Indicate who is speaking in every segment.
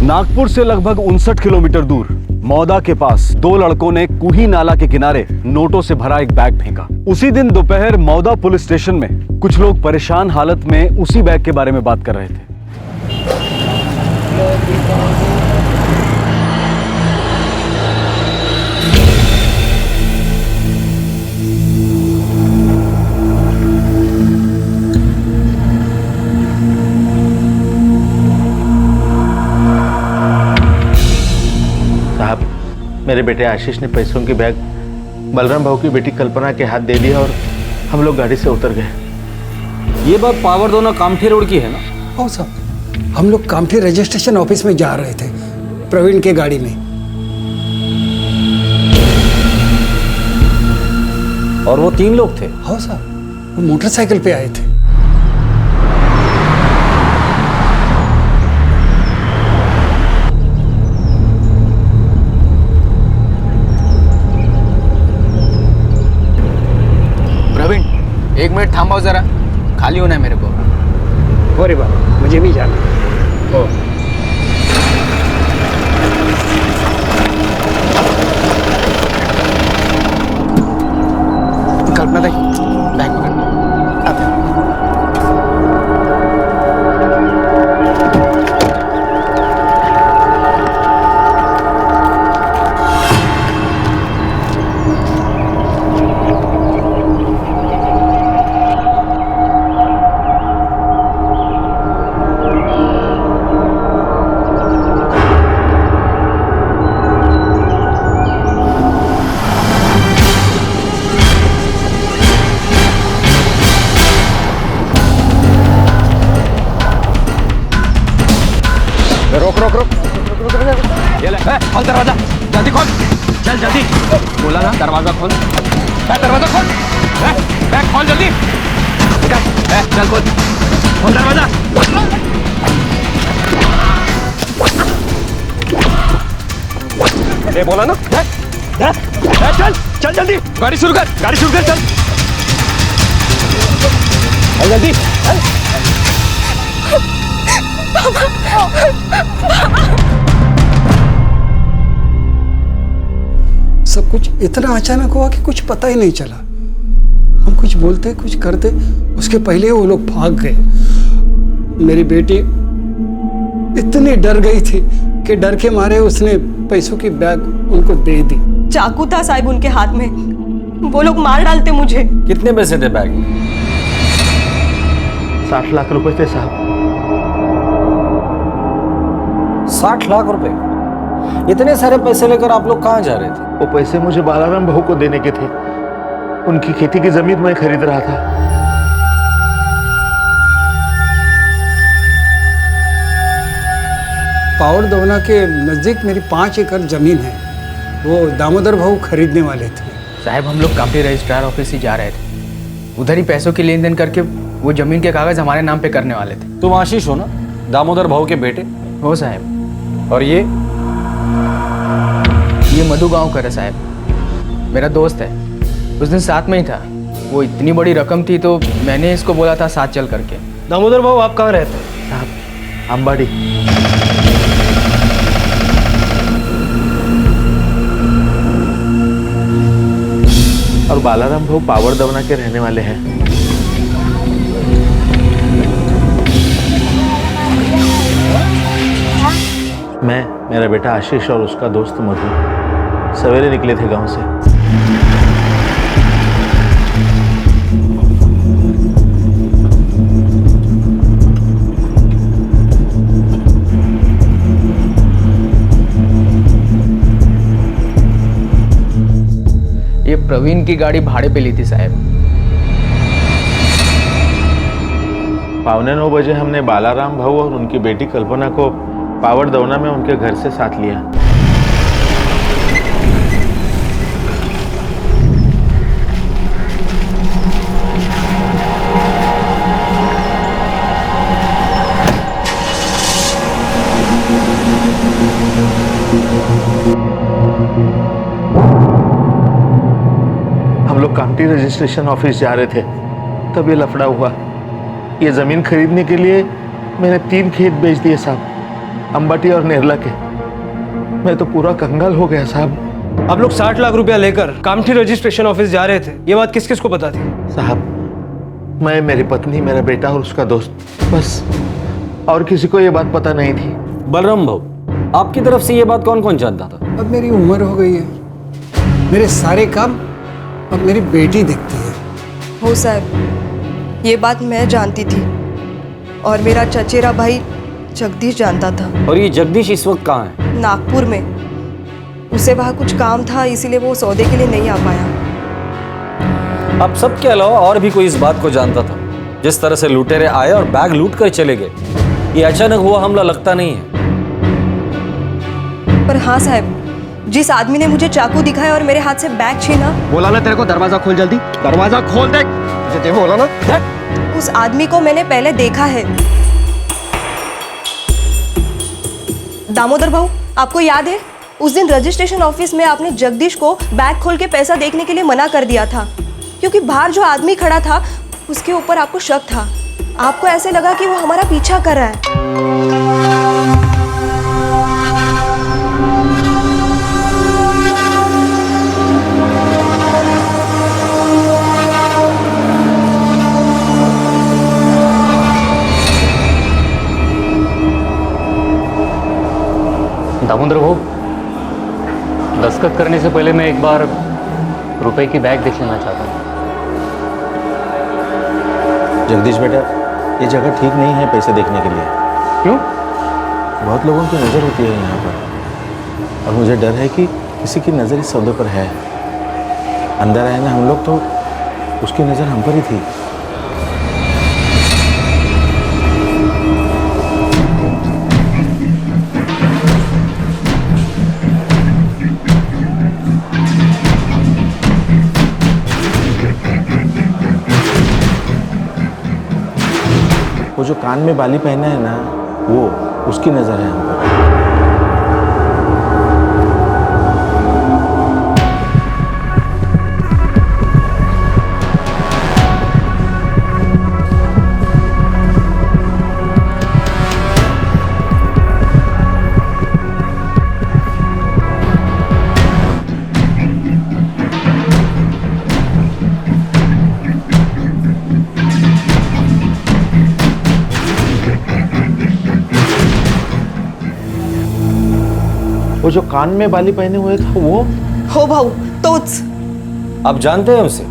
Speaker 1: नागपुर से लगभग 59 किलोमीटर दूर मौदा के पास दो लड़कों ने कुही नाला के किनारे नोटों से भरा एक बैग फेंका। उसी दिन दोपहर मौदा पुलिस स्टेशन में कुछ लोग परेशान हालत में उसी बैग के बारे में बात कर रहे थे।
Speaker 2: मेरे बेटे आशीष ने पैसों की बैग बलराम भाऊ की बेटी कल्पना के हाथ दे दिया और हम लोग गाड़ी से उतर गए।
Speaker 3: ये बात पावर दोना कामठी रोड की है ना?
Speaker 4: हाँ साहब, हम लोग कामठी रजिस्ट्रेशन ऑफिस में जा रहे थे प्रवीण के गाड़ी में।
Speaker 3: और वो 3 लोग थे?
Speaker 4: हाँ साहब, वो मोटरसाइकिल पे आए थे।
Speaker 5: एक मिनट थांबाओ जरा, खाली होना है मेरे को।
Speaker 4: अरे बाबा, मुझे भी जाना है।
Speaker 5: कल्पना दी बैग पकड़। खोल दरवाजा, जल्दी खोल, चल जल्दी। बोला ना दरवाजा खोल, दरवाजा खोल, बैग खोल जल्दी। चल खोल, खोल दरवाजा। बोला ना, चल चल जल्दी, गाड़ी शुरू कर, गाड़ी शुरू कर, चल जल्दी।
Speaker 4: सब कुछ इतना अचानक हुआ कि कुछ पता ही नहीं चला। हम कुछ बोलते कुछ करते उसके पहले वो लोग भाग गए। मेरी बेटी इतनी डर गई थी कि डर के मारे उसने पैसों की बैग उनको दे दी।
Speaker 6: चाकू था साहब उनके हाथ में, वो लोग मार डालते मुझे।
Speaker 3: कितने पैसे थे बैग में?
Speaker 2: 60 लाख रुपए थे साहब।
Speaker 3: 60 लाख रुपए? इतने सारे पैसे लेकर आप लोग कहाँ जा रहे थे?
Speaker 2: वो पैसे मुझे बालाराम भाऊ को देने के थे। उनकी खेती की जमीन मैं खरीद रहा था।
Speaker 4: पावर दोना के नजदीक मेरी 5 एकड़ जमीन है, वो दामोदर भाऊ खरीदने वाले थे।
Speaker 5: साहब हम लोग कामठी रजिस्ट्रार ऑफिस ही जा रहे थे, उधर ही पैसों की लेन देन करके वो जमीन के कागज हमारे नाम पे करने वाले थे।
Speaker 3: तुम आशीष हो ना, दामोदर भाऊ के बेटे?
Speaker 5: हो साहब।
Speaker 3: और ये
Speaker 5: मधु गांव का है साहब, मेरा दोस्त है। उस दिन साथ में ही था। वो इतनी बड़ी रकम थी तो मैंने इसको बोला था साथ चल करके।
Speaker 3: दामोदर भाऊ आप कहाँ रहते हैं?
Speaker 2: साहब अंबाड़ी। और बालाराम भाऊ पावर दवना के रहने वाले हैं। मैं, मेरा बेटा आशीष और उसका दोस्त मधु सवेरे निकले थे गांव से।
Speaker 5: ये प्रवीण की गाड़ी भाड़े पे ली थी साहब।
Speaker 2: 9:15 बजे हमने बालाराम भाऊ और उनकी बेटी कल्पना को पावर दवना में उनके घर से साथ लिया। हम लोग कामठी रजिस्ट्रेशन ऑफिस जा रहे थे, तब ये लफड़ा हुआ। ये जमीन खरीदने के लिए मैंने 3 खेत बेच दिए साहब। अंबाटी और नेरला के। मैं तो पूरा कंगाल हो गया साहब।
Speaker 3: आप लोग 60 लाख रुपया लेकर कामठी रजिस्ट्रेशन ऑफिस जा रहे थे, ये बात किस किस को पता थी?
Speaker 2: साहब मैं, मेरी पत्नी, मेरा बेटा और उसका दोस्त, बस। और किसी को ये बात पता नहीं थी।
Speaker 3: बलराम भाऊ, आपकी तरफ से ये बात कौन कौन जानता था?
Speaker 4: अब मेरी उम्र हो गई है, मेरे सारे काम अब मेरी बेटी देखती है।
Speaker 6: हो साहब, ये बात मैं जानती थी और मेरा चचेरा भाई जगदीश जानता था।
Speaker 3: और ये जगदीश इस वक्त कहाँ है?
Speaker 6: नागपुर में। उसे वहाँ कुछ काम था, इसीलिए वो सौदे के लिए नहीं आ पाया।
Speaker 3: अब सबके अलावा और भी कोई इस बात को जानता था? जिस तरह से लुटेरे आए और बैग लूट कर चले गए, ये अचानक हुआ हमला लगता नहीं है।
Speaker 6: पर हाँ साहब, जिस आदमी ने मुझे चाकू दिखाया और मेरे हाथ से बैग छीना,
Speaker 5: बोला ना तेरे को, दरवाजा खोल जल्दी, दरवाजा खोल दे। तुझे बोला ना।
Speaker 6: उस आदमी को मैंने पहले देखा है। दामोदर भाऊ, आपको याद है उस दिन रजिस्ट्रेशन ऑफिस में आपने जगदीश को बैग खोल के पैसा देखने के लिए मना कर दिया था, क्योंकि बाहर जो आदमी खड़ा था उसके ऊपर आपको शक था। आपको ऐसे लगा कि वो हमारा पीछा कर रहा है।
Speaker 7: दामोदर भाऊ, दस्तखत करने से पहले मैं एक बार रुपए की बैग देख लेना चाहता हूँ।
Speaker 2: जगदीश बेटा, ये जगह ठीक नहीं है पैसे देखने के लिए।
Speaker 7: क्यों?
Speaker 2: बहुत लोगों की नज़र होती है यहाँ पर, और मुझे डर है कि किसी की नज़र इस सौदे पर है। अंदर आए ना हम लोग तो उसकी नज़र हम पर ही थी। वो जो कान में बाली पहना है ना, वो उसकी नजर है हम पर। वो जो कान में बाली पहने हुए था वो?
Speaker 6: हो भाऊ, तोच।
Speaker 3: आप जानते हैं उसे?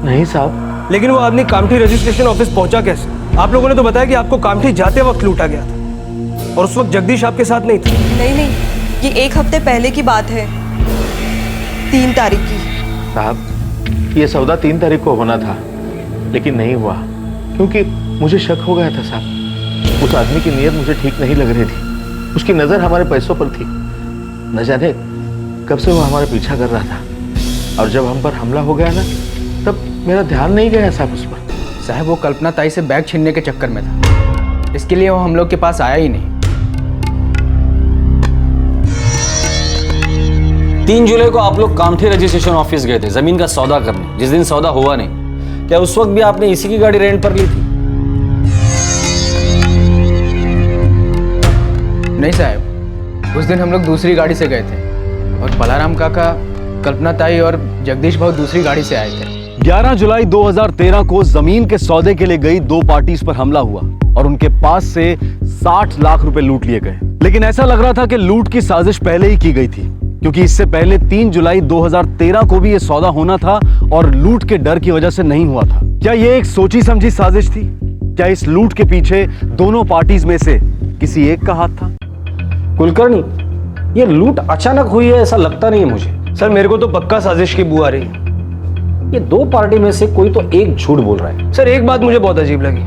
Speaker 2: नहीं साहब।
Speaker 3: लेकिन वो आदमी कामठी रजिस्ट्रेशन ऑफिस पहुंचा कैसे? आप लोगों ने तो बताया कि आपको कामठी जाते वक्त लूटा गया था, और उस वक्त जगदीश आपके साथ नहीं था।
Speaker 6: नहीं, ये 1 हफ्ते पहले की बात है, 3 तारीख की।
Speaker 2: साहब, ये सौदा 3 तारीख को होना था, लेकिन नहीं हुआ, क्योंकि मुझे शक हो गया था साहब। उस आदमी की नीयत मुझे ठीक नहीं लग रही थी। उसकी नज़र हमारे पैसों पर थी। न जाने कब से वो हमारा पीछा कर रहा था, और जब हम पर हमला हो गया ना, तब मेरा ध्यान नहीं गया साहब उस पर।
Speaker 5: साहब, वो कल्पना ताई से बैग छीनने के चक्कर में था, इसके लिए वो हम लोग के पास आया ही नहीं।
Speaker 3: 3 जुलाई को आप लोग कामठी रजिस्ट्रेशन ऑफिस गए थे जमीन का सौदा करने, जिस दिन सौदा हुआ नहीं। क्या उस वक्त भी आपने इसी की गाड़ी रेंट पर ली थी?
Speaker 5: नहीं साहब, उस दिन हम लोग दूसरी गाड़ी से गए थे, और बलाराम काका, कल्पना ताई और जगदीश भाऊ दूसरी गाड़ी से आए थे।
Speaker 1: 11 जुलाई 2013 को जमीन के सौदे के लिए गई 2 पार्टीज पर हमला हुआ और उनके पास से 60 लाख रुपए लूट लिए गए। लेकिन ऐसा लग रहा था कि लूट की साजिश पहले ही की गई थी, क्योंकि इससे पहले 3 जुलाई 2013 को भी यह सौदा होना था और लूट के डर की वजह से नहीं हुआ था। क्या यह एक सोची समझी साजिश थी? क्या इस लूट के पीछे दोनों पार्टीज में से किसी एक का हाथ था?
Speaker 3: कुलकर्णी, ये लूट अचानक हुई है ऐसा लगता नहीं है मुझे।
Speaker 8: सर, मेरे को तो पक्का साजिश की बू आ रही है।
Speaker 3: ये 2 पार्टी में से कोई तो एक झूठ बोल रहा है।
Speaker 8: सर, एक बात मुझे बहुत अजीब लगी।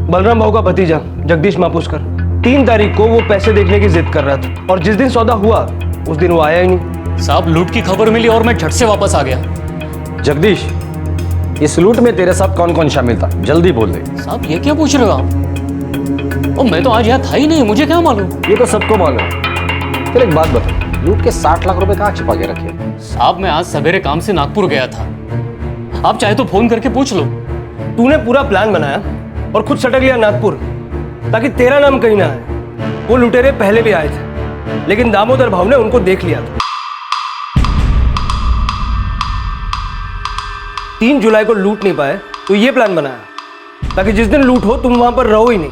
Speaker 8: बलराम भाऊ का भतीजा जगदीश मापुसकर 3 तारीख को वो पैसे देखने की जिद कर रहा था, और जिस दिन सौदा हुआ उस दिन वो आया ही नहीं।
Speaker 7: साहब, लूट की खबर मिली और मैं झट से वापस आ गया।
Speaker 3: जगदीश, इस लूट में तेरे साथ कौन कौन शामिल था? जल्दी बोल दे।
Speaker 7: साहब, ये क्या पूछ रहे हो आप? और मैं तो आज यहाँ था ही नहीं, मुझे क्या मालूम?
Speaker 3: ये तो सबको मालूम है। फिर एक बात बता, लूट के 60 लाख रुपए कहाँ छिपा के रखे?
Speaker 7: साहब, मैं आज सवेरे काम से नागपुर गया था, आप चाहे तो फोन करके पूछ लो।
Speaker 8: तूने पूरा प्लान बनाया और खुद सटक लिया नागपुर, ताकि तेरा नाम कहीं ना आए। वो लुटेरे पहले भी आए थे, लेकिन दामोदर भाव ने उनको देख लिया था। 3 जुलाई को लूट नहीं पाए तो ये प्लान बनाया ताकि जिस दिन लूट हो तुम वहां पर रहो ही नहीं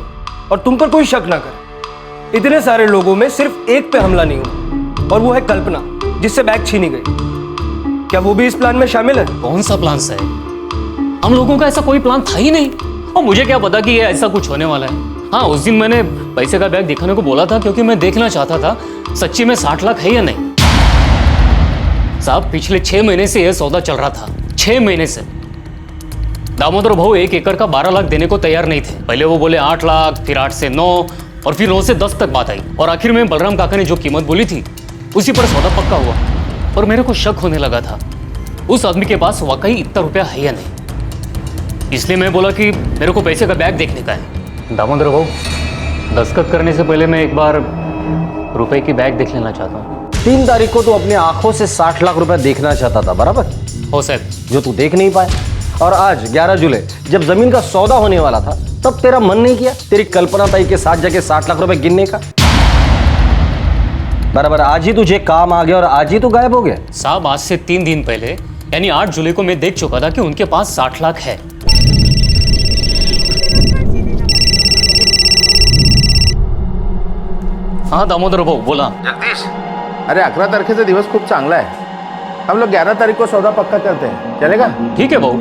Speaker 8: और तुम पर कोई शक ना करे। इतने सारे लोगों में सिर्फ एक पे हमला नहीं हुआ और वो है कल्पना, जिससे बैग छीनी गई। क्या वो भी इस प्लान में शामिल है?
Speaker 7: कौन सा प्लान है? हम लोगों का ऐसा कोई प्लान था ही नहीं, और मुझे क्या पता कि ये ऐसा कुछ होने वाला है। हाँ, उस दिन मैंने पैसे का बैग दिखाने को बोला था क्योंकि मैं देखना चाहता था सच्ची में 60 लाख है या नहीं। साहब, पिछले 6 महीने से यह सौदा चल रहा था, 6 महीने से। दामोदर भाऊ 1 एकड़ का 12 लाख देने को तैयार नहीं थे। पहले वो बोले 8 लाख, फिर 8 से 9 और फिर 9 से 10 तक बात आई, और आखिर में बलराम काका ने जो कीमत बोली थी उसी पर सौदा पक्का हुआ। और मेरे को शक होने लगा था उस आदमी के पास वाकई इतना रुपया है या नहीं। इसलिए मैं बोला कि मेरे को पैसे का बैग देखने का है। दामोदर भाऊ, दस्तखत करने से पहले मैं एक बार रुपए की बैग देख लेना चाहता हूँ।
Speaker 3: 3 तारीख को तू अपने आंखों से 60 लाख रुपए देखना चाहता था, बराबर?
Speaker 7: हो साहब।
Speaker 3: जो तू देख नहीं पाया। और आज 11 जुलाई जब जमीन का सौदा होने वाला था तब तेरा मन नहीं किया तेरी कल्पना ताई के साथ जाके 60 लाख रुपए गिनने का? बराबर, आज ही तुझे काम आ गया और आज ही तू गायब हो गया।
Speaker 7: साहब, आज से 3 दिन पहले यानी 8 जुलाई को मैं देख चुका था कि उनके पास 60 लाख है। हाँ दामोदर भाऊ, बोला।
Speaker 2: जगदीश, अरे 11 तारखेचा दिवस खूप चांगला आहे। हम लोग 11 तारीख को सौदा पक्का करते हैं, चलेगा?
Speaker 7: ठीक है भाऊ,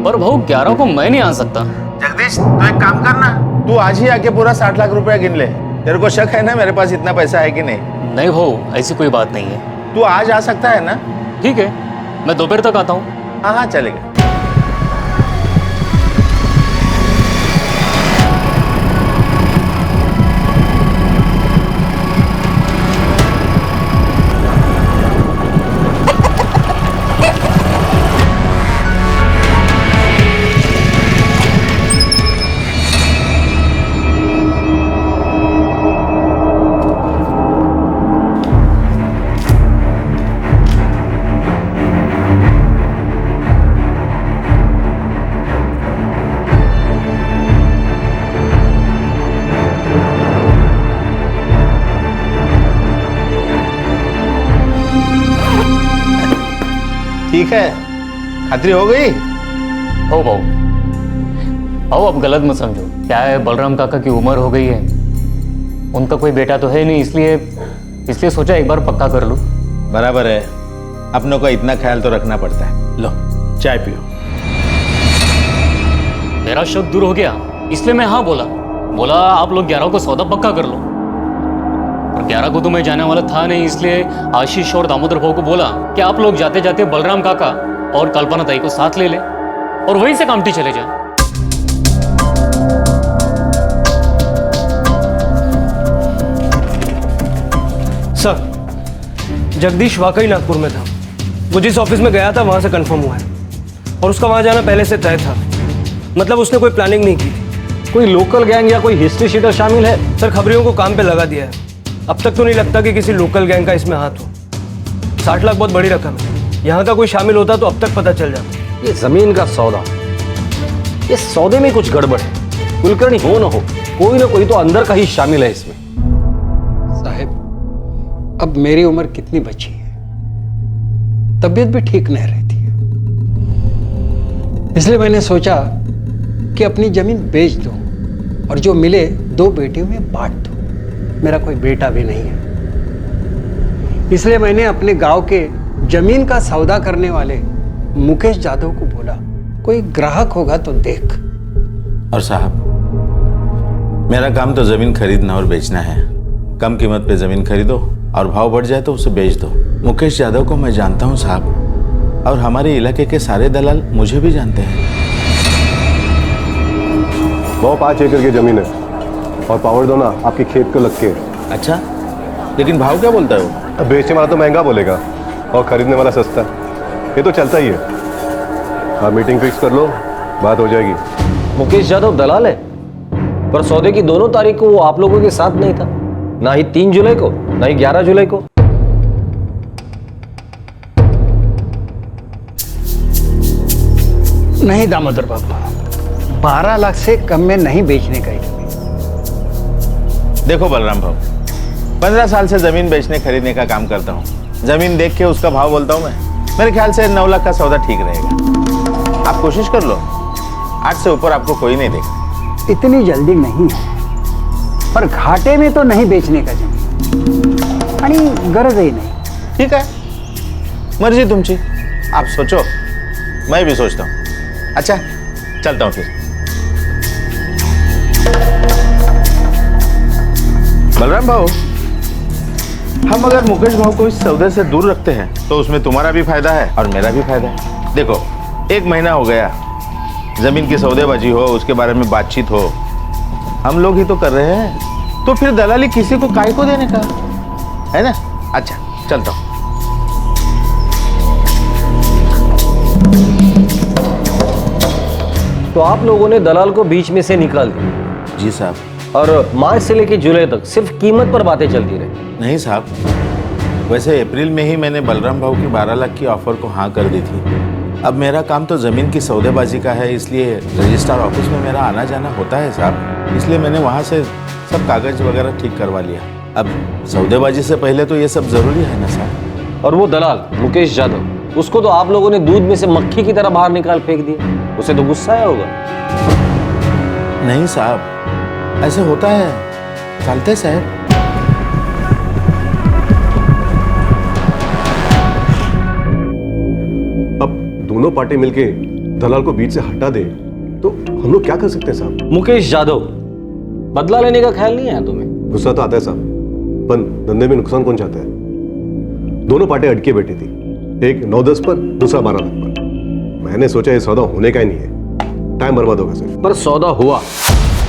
Speaker 7: पर भाऊ 11 को मैं नहीं आ सकता।
Speaker 2: जगदीश, तो एक काम करना, तू आज ही आके पूरा 60 लाख रुपया गिन ले। तेरे को शक है ना मेरे पास इतना पैसा है कि नहीं?
Speaker 7: नहीं भाऊ, ऐसी कोई बात नहीं है।
Speaker 2: तू आज आ सकता है ना?
Speaker 7: ठीक है, मैं दोपहर तक आता हूँ।
Speaker 2: हाँ हाँ, चलेगा। ठीक है, खातरी हो गई?
Speaker 7: हो भाऊ। भाऊ, अब गलत मत समझो। क्या है, बलराम काका की उम्र हो गई है, उनका कोई बेटा तो है नहीं, इसलिए सोचा एक बार पक्का कर लूं।
Speaker 2: बराबर है, अपनों का इतना ख्याल तो रखना पड़ता है। लो, चाय पियो।
Speaker 7: मेरा शक दूर हो गया, इसलिए मैं हाँ बोला आप लोग 11 को सौदा पक्का कर लो। और 11 को तो मैं जाने वाला था नहीं, इसलिए आशीष और दामोदर भाऊ को बोला कि आप लोग जाते जाते बलराम काका और कल्पना ताई को साथ ले ले और वहीं से कामटी चले जाए।
Speaker 8: सर, जगदीश वाकई नागपुर में था। वो जिस ऑफिस में गया था वहां से कंफर्म हुआ है, और उसका वहां जाना पहले से तय था। मतलब उसने कोई प्लानिंग नहीं की थी।
Speaker 3: कोई लोकल गैंग या कोई हिस्ट्री शीटर शामिल है?
Speaker 8: सर, खबरियों को काम पे लगा दिया है। अब तक तो नहीं लगता कि किसी लोकल गैंग का इसमें हाथ हो। 60 लाख बहुत बड़ी रकम है, यहाँ का कोई शामिल होता तो अब तक पता चल जाता।
Speaker 3: ये जमीन का सौदा, ये सौदे में कुछ गड़बड़ है। कुलकर्णी हो ना हो, कोई ना कोई तो अंदर का ही शामिल है इसमें।
Speaker 4: साहब, अब मेरी उम्र कितनी बची है, तबीयत भी ठीक नहीं रहती है, इसलिए मैंने सोचा कि अपनी जमीन बेच दो और जो मिले 2 बेटियों में बांट दो। मेरा कोई बेटा भी नहीं है, इसलिए मैंने अपने गांव के जमीन का सौदा करने वाले मुकेश जाधव को बोला, कोई ग्राहक होगा तो देख।
Speaker 2: और साहब, मेरा काम तो जमीन खरीदना और बेचना है। कम कीमत पे जमीन खरीदो और भाव बढ़ जाए तो उसे बेच दो। मुकेश यादव को मैं जानता हूँ साहब, और हमारे इलाके के सारे दलाल मुझे भी जानते हैं।
Speaker 9: वो 5 एकड़ की जमीन है और पावर दो ना आपके खेत को लग के।
Speaker 2: अच्छा, लेकिन भाव क्या बोलता है वो?
Speaker 9: अब बेचने वाला तो महंगा बोलेगा और खरीदने वाला सस्ता। ये तो चलता ही है। आप मीटिंग फिक्स कर लो, बात हो जाएगी।
Speaker 3: मुकेश यादव दलाल है, पर सौदे की दोनों तारीख को वो आप लोगों के साथ नहीं था, ना ही 3 जुलाई को ना ही 11 जुलाई को।
Speaker 4: नहीं दामोदर बाबा, 12 लाख से कम में नहीं बेचने का।
Speaker 2: देखो बलराम भाऊ, 15 साल से जमीन बेचने खरीदने का काम करता हूँ। जमीन देख के उसका भाव बोलता हूँ मैं। मेरे ख्याल से 9 लाख का सौदा ठीक रहेगा। आप कोशिश कर लो, 8 से ऊपर आपको कोई नहीं देगा।
Speaker 10: इतनी जल्दी नहीं है, पर घाटे में तो नहीं बेचने का जमीन, आणि गरज ही नहीं।
Speaker 2: ठीक है, मर्जी तुमची, आप सोचो, मैं भी सोचता हूँ। अच्छा, चलता हूँ फिर। बलराम भाऊ, हम अगर मुकेश भाऊ को इस सौदे से दूर रखते हैं तो उसमें तुम्हारा भी फायदा है और मेरा भी फायदा है। देखो, 1 महीना हो गया, जमीन की सौदेबाजी हो, उसके बारे में बातचीत हो, हम लोग ही तो कर रहे हैं, तो फिर दलाली किसी को काय को देने का, है ना? अच्छा, चलता हूँ।
Speaker 3: तो आप लोगों ने दलाल को बीच में से निकाल दिया?
Speaker 2: जी साहब।
Speaker 3: और मार्च से लेकर जुलाई तक सिर्फ कीमत पर बातें चलती रही?
Speaker 2: नहीं साहब, वैसे अप्रैल में ही मैंने बलराम भाऊ की 12 लाख की ऑफर को हाँ कर दी थी। अब मेरा काम तो ज़मीन की सौदेबाजी का है, इसलिए रजिस्ट्रार ऑफिस में मेरा आना जाना होता है साहब, इसलिए मैंने वहाँ से सब कागज वगैरह ठीक करवा लिया। अब सौदेबाजी से पहले तो ये सब ज़रूरी है ना साहब।
Speaker 3: और वो दलाल मुकेश यादव, उसको तो आप लोगों ने दूध में से मक्खी की तरह बाहर निकाल फेंक दिया। उसे तो गुस्सा आया होगा।
Speaker 2: नहीं साहब, ऐसे होता है, चलते साहब।
Speaker 9: अब दोनों पार्टी मिलके दलाल को बीच से हटा दे तो हम लोग क्या कर सकते हैं साहब?
Speaker 3: मुकेश यादव, बदला लेने का ख्याल नहीं आया तुम्हें?
Speaker 9: गुस्सा तो आता है साहब, पर धंधे में नुकसान कौन चाहता है? दोनों पार्टी अटके बैठी थी, एक 9-10 पर, दूसरा 12 लाख पर। मैंने सोचा ये सौदा होने का ही नहीं है, टाइम बर्बाद होगा सिर्फ।
Speaker 3: पर सौदा हुआ,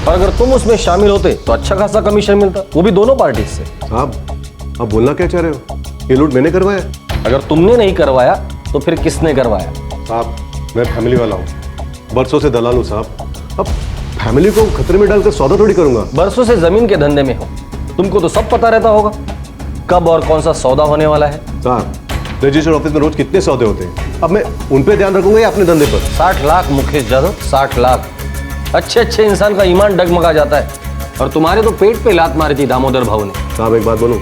Speaker 3: और अगर तुम उसमें शामिल होते तो अच्छा खासा कमीशन मिलता, वो भी दोनों पार्टी से।
Speaker 9: साहब, आप बोलना क्या चाह रहे हो? ये लूट मैंने करवाया?
Speaker 3: अगर तुमने नहीं करवाया तो फिर किसने करवाया?
Speaker 9: साहब, मैं फैमिली वाला हूँ, बरसों से दलाल हूँ साहब। अब फैमिली को खतरे में डालकर सौदा थोड़ी करूंगा।
Speaker 3: बरसों से जमीन के धंधे में हो, तुमको तो सब पता रहता होगा कब और कौन सा सौदा होने वाला है।
Speaker 9: साहब, रजिस्टर ऑफिस में रोज कितने सौदे होते हैं, अब मैं उन पे ध्यान रखूंगा या अपने धंधे पर?
Speaker 3: 60 लाख मुकेश यादव, 60 लाख। अच्छे इंसान का ईमान डगमगा जाता है, और तुम्हारे तो पेट पे लात मारी थी दामोदर भाऊ ने।
Speaker 9: साहब, एक बात बोलूं,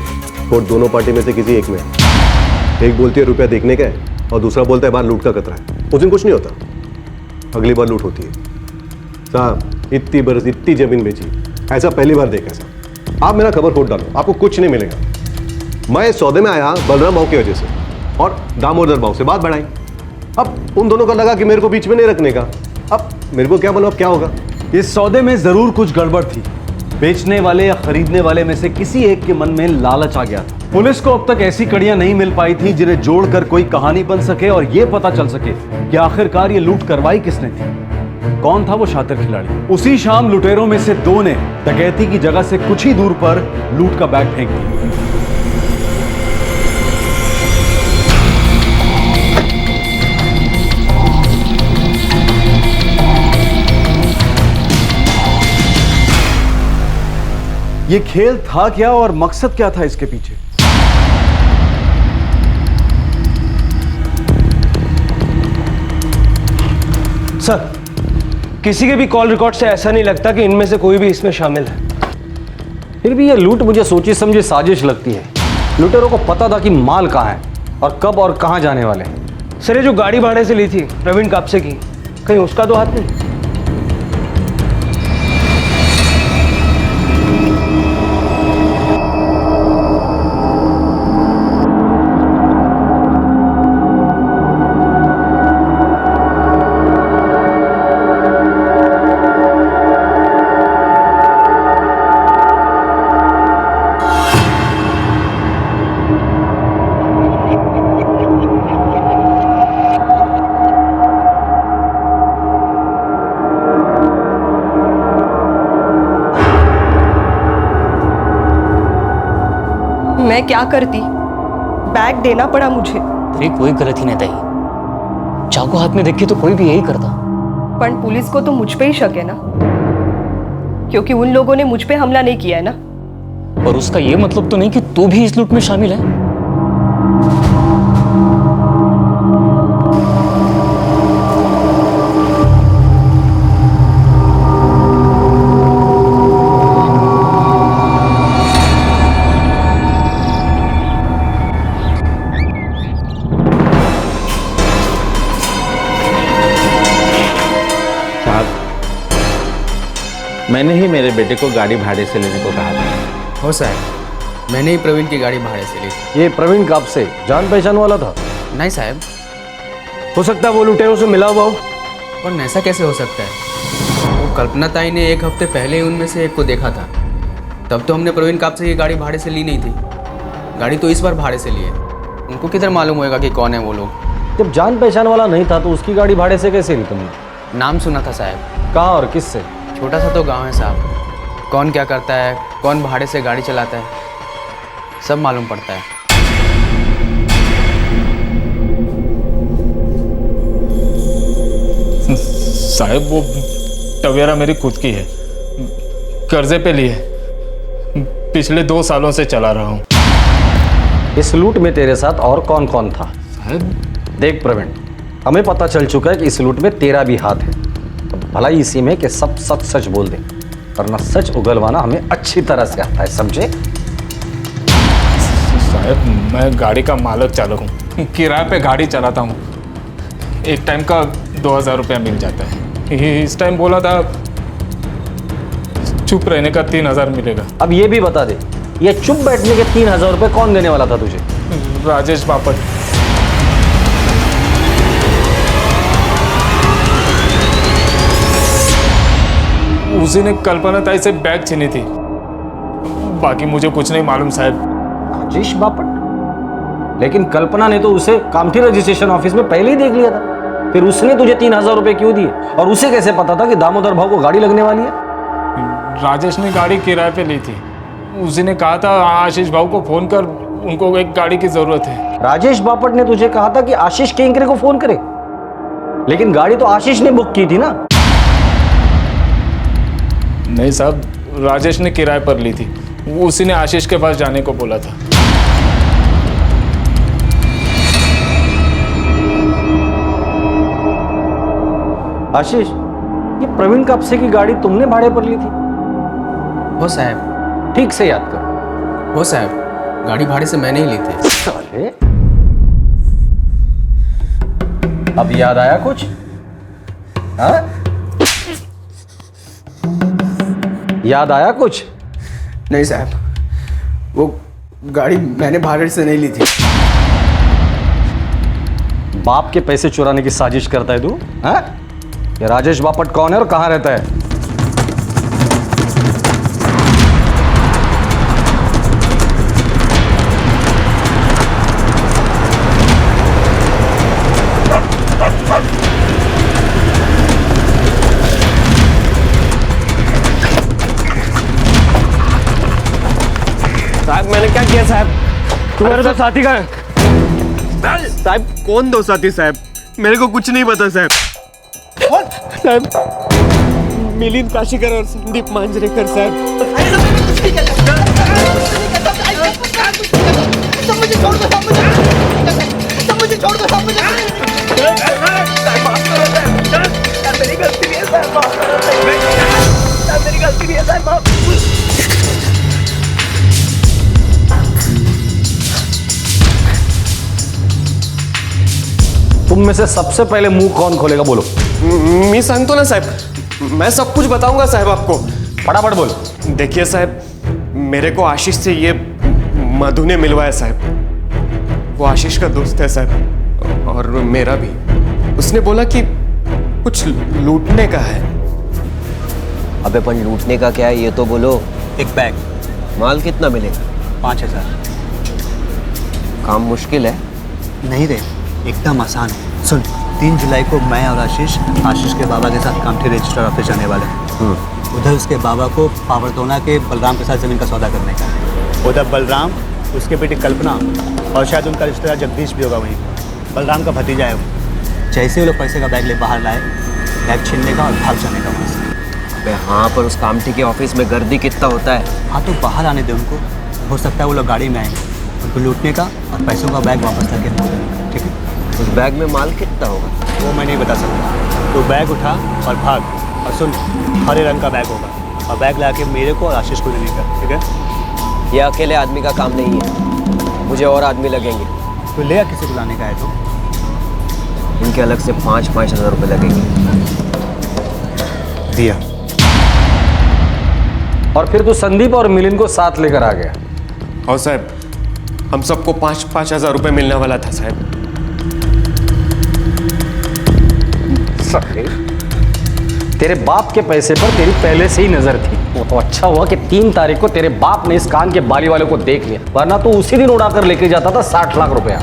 Speaker 9: कोर्ट दोनों पार्टी में से किसी एक में, एक बोलती है रुपया देखने का है और दूसरा बोलता है बार लूट का खतरा है। उस दिन कुछ नहीं होता, अगली बार लूट होती है। साहब, इतनी बरस इतनी जमीन बेची, ऐसा पहली बार देखा साहब। आप मेरा खबर कोर्ट डालो, आपको कुछ नहीं मिलेगा। मैं इस सौदे में आया बलराम भाऊ की वजह से और दामोदर भाऊ से बात बढ़ाई। अब उन दोनों का लगा कि मेरे को बीच में नहीं रखने का। अब मेरे को क्या मालूम अब क्या होगा।
Speaker 1: इस सौदे में जरूर कुछ गड़बड़ थी। बेचने वाले या खरीदने वाले में से किसी एक के मन में लालच आ गया था। पुलिस को अब तक ऐसी कड़ियां नहीं मिल पाई थी जिन्हें जोड़कर कोई कहानी बन सके और यह पता चल सके कि आखिरकार ये लूट करवाई किसने थी, कौन था वो शातिर खिलाड़ी। उसी शाम लुटेरों में से 2 ने डकैती की जगह से कुछ ही दूर पर लूट का बैग फेंक दिया। ये खेल था क्या और मकसद क्या था इसके पीछे?
Speaker 8: सर, किसी के भी कॉल रिकॉर्ड से ऐसा नहीं लगता कि इनमें से कोई भी इसमें शामिल है।
Speaker 3: फिर भी ये लूट मुझे सोची समझी साजिश लगती है। लुटेरों को पता था कि माल कहाँ है और कब और कहाँ जाने वाले हैं।
Speaker 8: सर, ये जो गाड़ी भाड़े से ली थी प्रवीण कापसे की, कहीं उसका तो हाथ नहीं?
Speaker 6: मैं क्या करती, बैग देना पड़ा मुझे।
Speaker 7: अरे कोई गलती नहीं थी, चाकू हाथ में देख के तो कोई भी यही करता।
Speaker 6: पर पुलिस को तो मुझ पे ही शक है ना, क्योंकि उन लोगों ने मुझ पे हमला नहीं किया है ना।
Speaker 7: और उसका ये मतलब तो नहीं कि तू भी इस लूट में शामिल है।
Speaker 2: मैंने ही मेरे बेटे को गाड़ी भाड़े से लेने को कहा था।
Speaker 5: हो साहब, मैंने ही प्रवीण की गाड़ी भाड़े से ली थी।
Speaker 3: ये प्रवीण कब से जान पहचान वाला था?
Speaker 5: नहीं साहब।
Speaker 8: हो सकता है वो लुटेरों से मिला हुआ हो।
Speaker 5: और ऐसा कैसे हो सकता है? वो कल्पना ताई ने एक हफ्ते पहले ही उनमें से एक को देखा था। तब तो हमने प्रवीण काप से ये गाड़ी भाड़े से ली नहीं थी। गाड़ी तो इस बार भाड़े से ली है। उनको किधर मालूम होएगा कि कौन है वो लोग?
Speaker 3: जब जान पहचान वाला नहीं था तो उसकी गाड़ी भाड़े से कैसे ली तुमने?
Speaker 5: नाम सुना था साहब।
Speaker 3: कहाँ और किससे?
Speaker 5: छोटा सा तो गांव है साहब। कौन क्या करता है, कौन भाड़े से गाड़ी चलाता है, सब मालूम पड़ता है।
Speaker 11: साहब वो टवेरा मेरी खुद की है, कर्जे पे ली है। पिछले 2 सालों से चला रहा हूँ।
Speaker 3: इस लूट में तेरे साथ और कौन कौन था?
Speaker 11: साहब
Speaker 3: देख प्रवीण, हमें पता चल चुका है कि इस लूट में तेरा भी हाथ है। अब भलाई इसी में कि सब सच सच बोल दे, वरना सच उगलवाना हमें अच्छी तरह से आता है, समझे?
Speaker 11: साहब मैं गाड़ी का मालक चालक हूँ, किराए पे गाड़ी चलाता हूँ। एक टाइम का 2000 रुपया मिल जाता है। इस टाइम बोला था चुप रहने का 3000 मिलेगा।
Speaker 3: अब ये भी बता दे, ये चुप बैठने के 3000 रुपये कौन देने वाला था तुझे?
Speaker 11: राजेश बापट। उसी ने कल्पना ताई से बैग छीनी थी। बाकी मुझे कुछ नहीं मालूम साहब।
Speaker 3: राजेश बापट? लेकिन कल्पना ने तो उसे कामठी रजिस्ट्रेशन ऑफिस में पहले ही देख लिया था। फिर उसने तुझे 3000 रुपये क्यों दिए? और उसे कैसे पता था कि दामोदर भाव को गाड़ी लगने वाली है?
Speaker 11: राजेश ने गाड़ी किराए पे ली थी। उसी ने कहा था आशीष भाव को फोन कर, उनको एक गाड़ी की जरूरत है।
Speaker 3: राजेश बापट ने तुझे कहा था कि आशीष केंकरे को फोन करे, लेकिन गाड़ी तो आशीष ने बुक की थी ना?
Speaker 11: नहीं साहब, राजेश ने किराए पर ली थी। उसी ने आशीष के पास जाने को बोला था।
Speaker 3: आशीष, ये प्रवीण कापसे की गाड़ी तुमने भाड़े पर ली थी?
Speaker 5: हो साहब।
Speaker 3: ठीक से याद करो।
Speaker 5: हो साहब, गाड़ी भाड़े से मैंने ही ली थी।
Speaker 3: साले, अब याद आया कुछ? हाँ? याद आया कुछ?
Speaker 5: नहीं साहब, वो गाड़ी मैंने भाड़े से नहीं ली थी।
Speaker 3: बाप के पैसे चुराने की साजिश करता है तू? हाँ? ये राजेश बापट कौन है और कहां रहता है?
Speaker 8: साहब मैंने क्या किया साहब? तुम्हारे तो साथी का है। साहब कौन दो साथी साहब? मेरे को कुछ नहीं पता साहब। साहब मिलिंद काशीकर और संदीप मांजरेकर साहब। मेरी गलती नहीं है साहब, मेरी गलती नहीं है साहब।
Speaker 3: तुम में से सबसे पहले मुंह कौन खोलेगा? बोलो।
Speaker 8: मी सांगतो ना साहब, मैं सब कुछ बताऊंगा साहब आपको।
Speaker 3: फटाफट बोलो।
Speaker 8: देखिए साहब, मेरे को आशीष से ये मधु ने मिलवाया साहब। वो आशीष का दोस्त है साहब, और मेरा भी। उसने बोला कि कुछ लूटने का है।
Speaker 12: अबे पण लूटने का क्या है ये तो बोलो।
Speaker 13: एक बैग।
Speaker 12: माल कितना मिलेगा?
Speaker 13: 5000।
Speaker 12: काम मुश्किल है?
Speaker 13: नहीं रे, एकदम आसान है। सुन, 3 जुलाई को मैं और आशीष के बाबा के साथ कामठी रजिस्टर ऑफिस जाने वाले हैं। उधर उसके बाबा को पावरतोना के बलराम के साथ ज़मीन का सौदा करने का है। उधर बलराम, उसके बेटी कल्पना और शायद उनका रिश्तेदार जगदीश भी होगा वहीं। बलराम का भतीजा है वो। जैसे वो लोग पैसे का बैग ले बाहर लाए, बैग छीनने का और भाग जाने का वहाँ से।
Speaker 12: अबे हाँ, पर उस कामठी के ऑफिस में गर्दी कितना होता है?
Speaker 13: हाँ तो बाहर आने दे उनको। हो सकता है वो लोग गाड़ी में आएंगे, उनको लूटने का और पैसों का बैग वापस करके देने का। ठीक है?
Speaker 12: उस बैग में माल कितना होगा?
Speaker 13: वो मैं नहीं बता सकता। तो बैग उठा और भाग। और सुन, हरे रंग का बैग होगा और बैग लाके मेरे को और आशीष को देने का। ठीक है?
Speaker 12: ये अकेले आदमी का काम नहीं है, मुझे और आदमी लगेंगे।
Speaker 13: तो ले किसी को लाने का है तो?
Speaker 12: इनके अलग से 5-5 हज़ार रुपये लगेंगे।
Speaker 13: दिया।
Speaker 3: और फिर तू संदीप और मिलिंद को साथ लेकर आ गया।
Speaker 14: और साहब, हम सबको 5,000 रुपए मिलने वाला था साहब।
Speaker 3: तेरे बाप के पैसे पर तेरी पहले से ही नजर थी। वो तो अच्छा हुआ कि 3 तारीख को तेरे बाप ने इस कान के बाली वाले को देख लिया, वरना तो उसी दिन उड़ाकर लेके जाता था 60 लाख रुपया।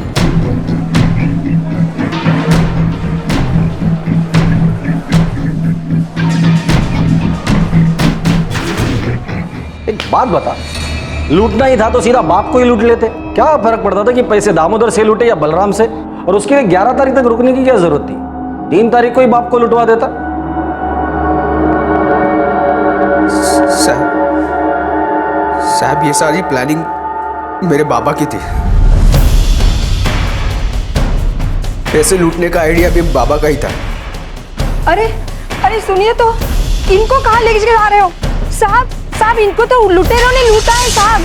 Speaker 3: एक बात बता, लूटना ही था तो सीधा बाप को ही लूट लेते। क्या फर्क पड़ता था कि पैसे दामोदर से लूटे या बलराम से? और उसके लिए 11 तारीख तक रुकने की क्या जरूरत थी? 3 तारीख को ही बाप को लुटवा देता।
Speaker 5: साहब ये सारी प्लानिंग मेरे बाबा की थी। पैसे लूटने का आइडिया भी बाबा का ही था।
Speaker 6: अरे अरे सुनिए तो, इनको कहाँ लेके जा रहे हो? साहब साहब, इनको तो लुटेरों ने लूटा है साहब।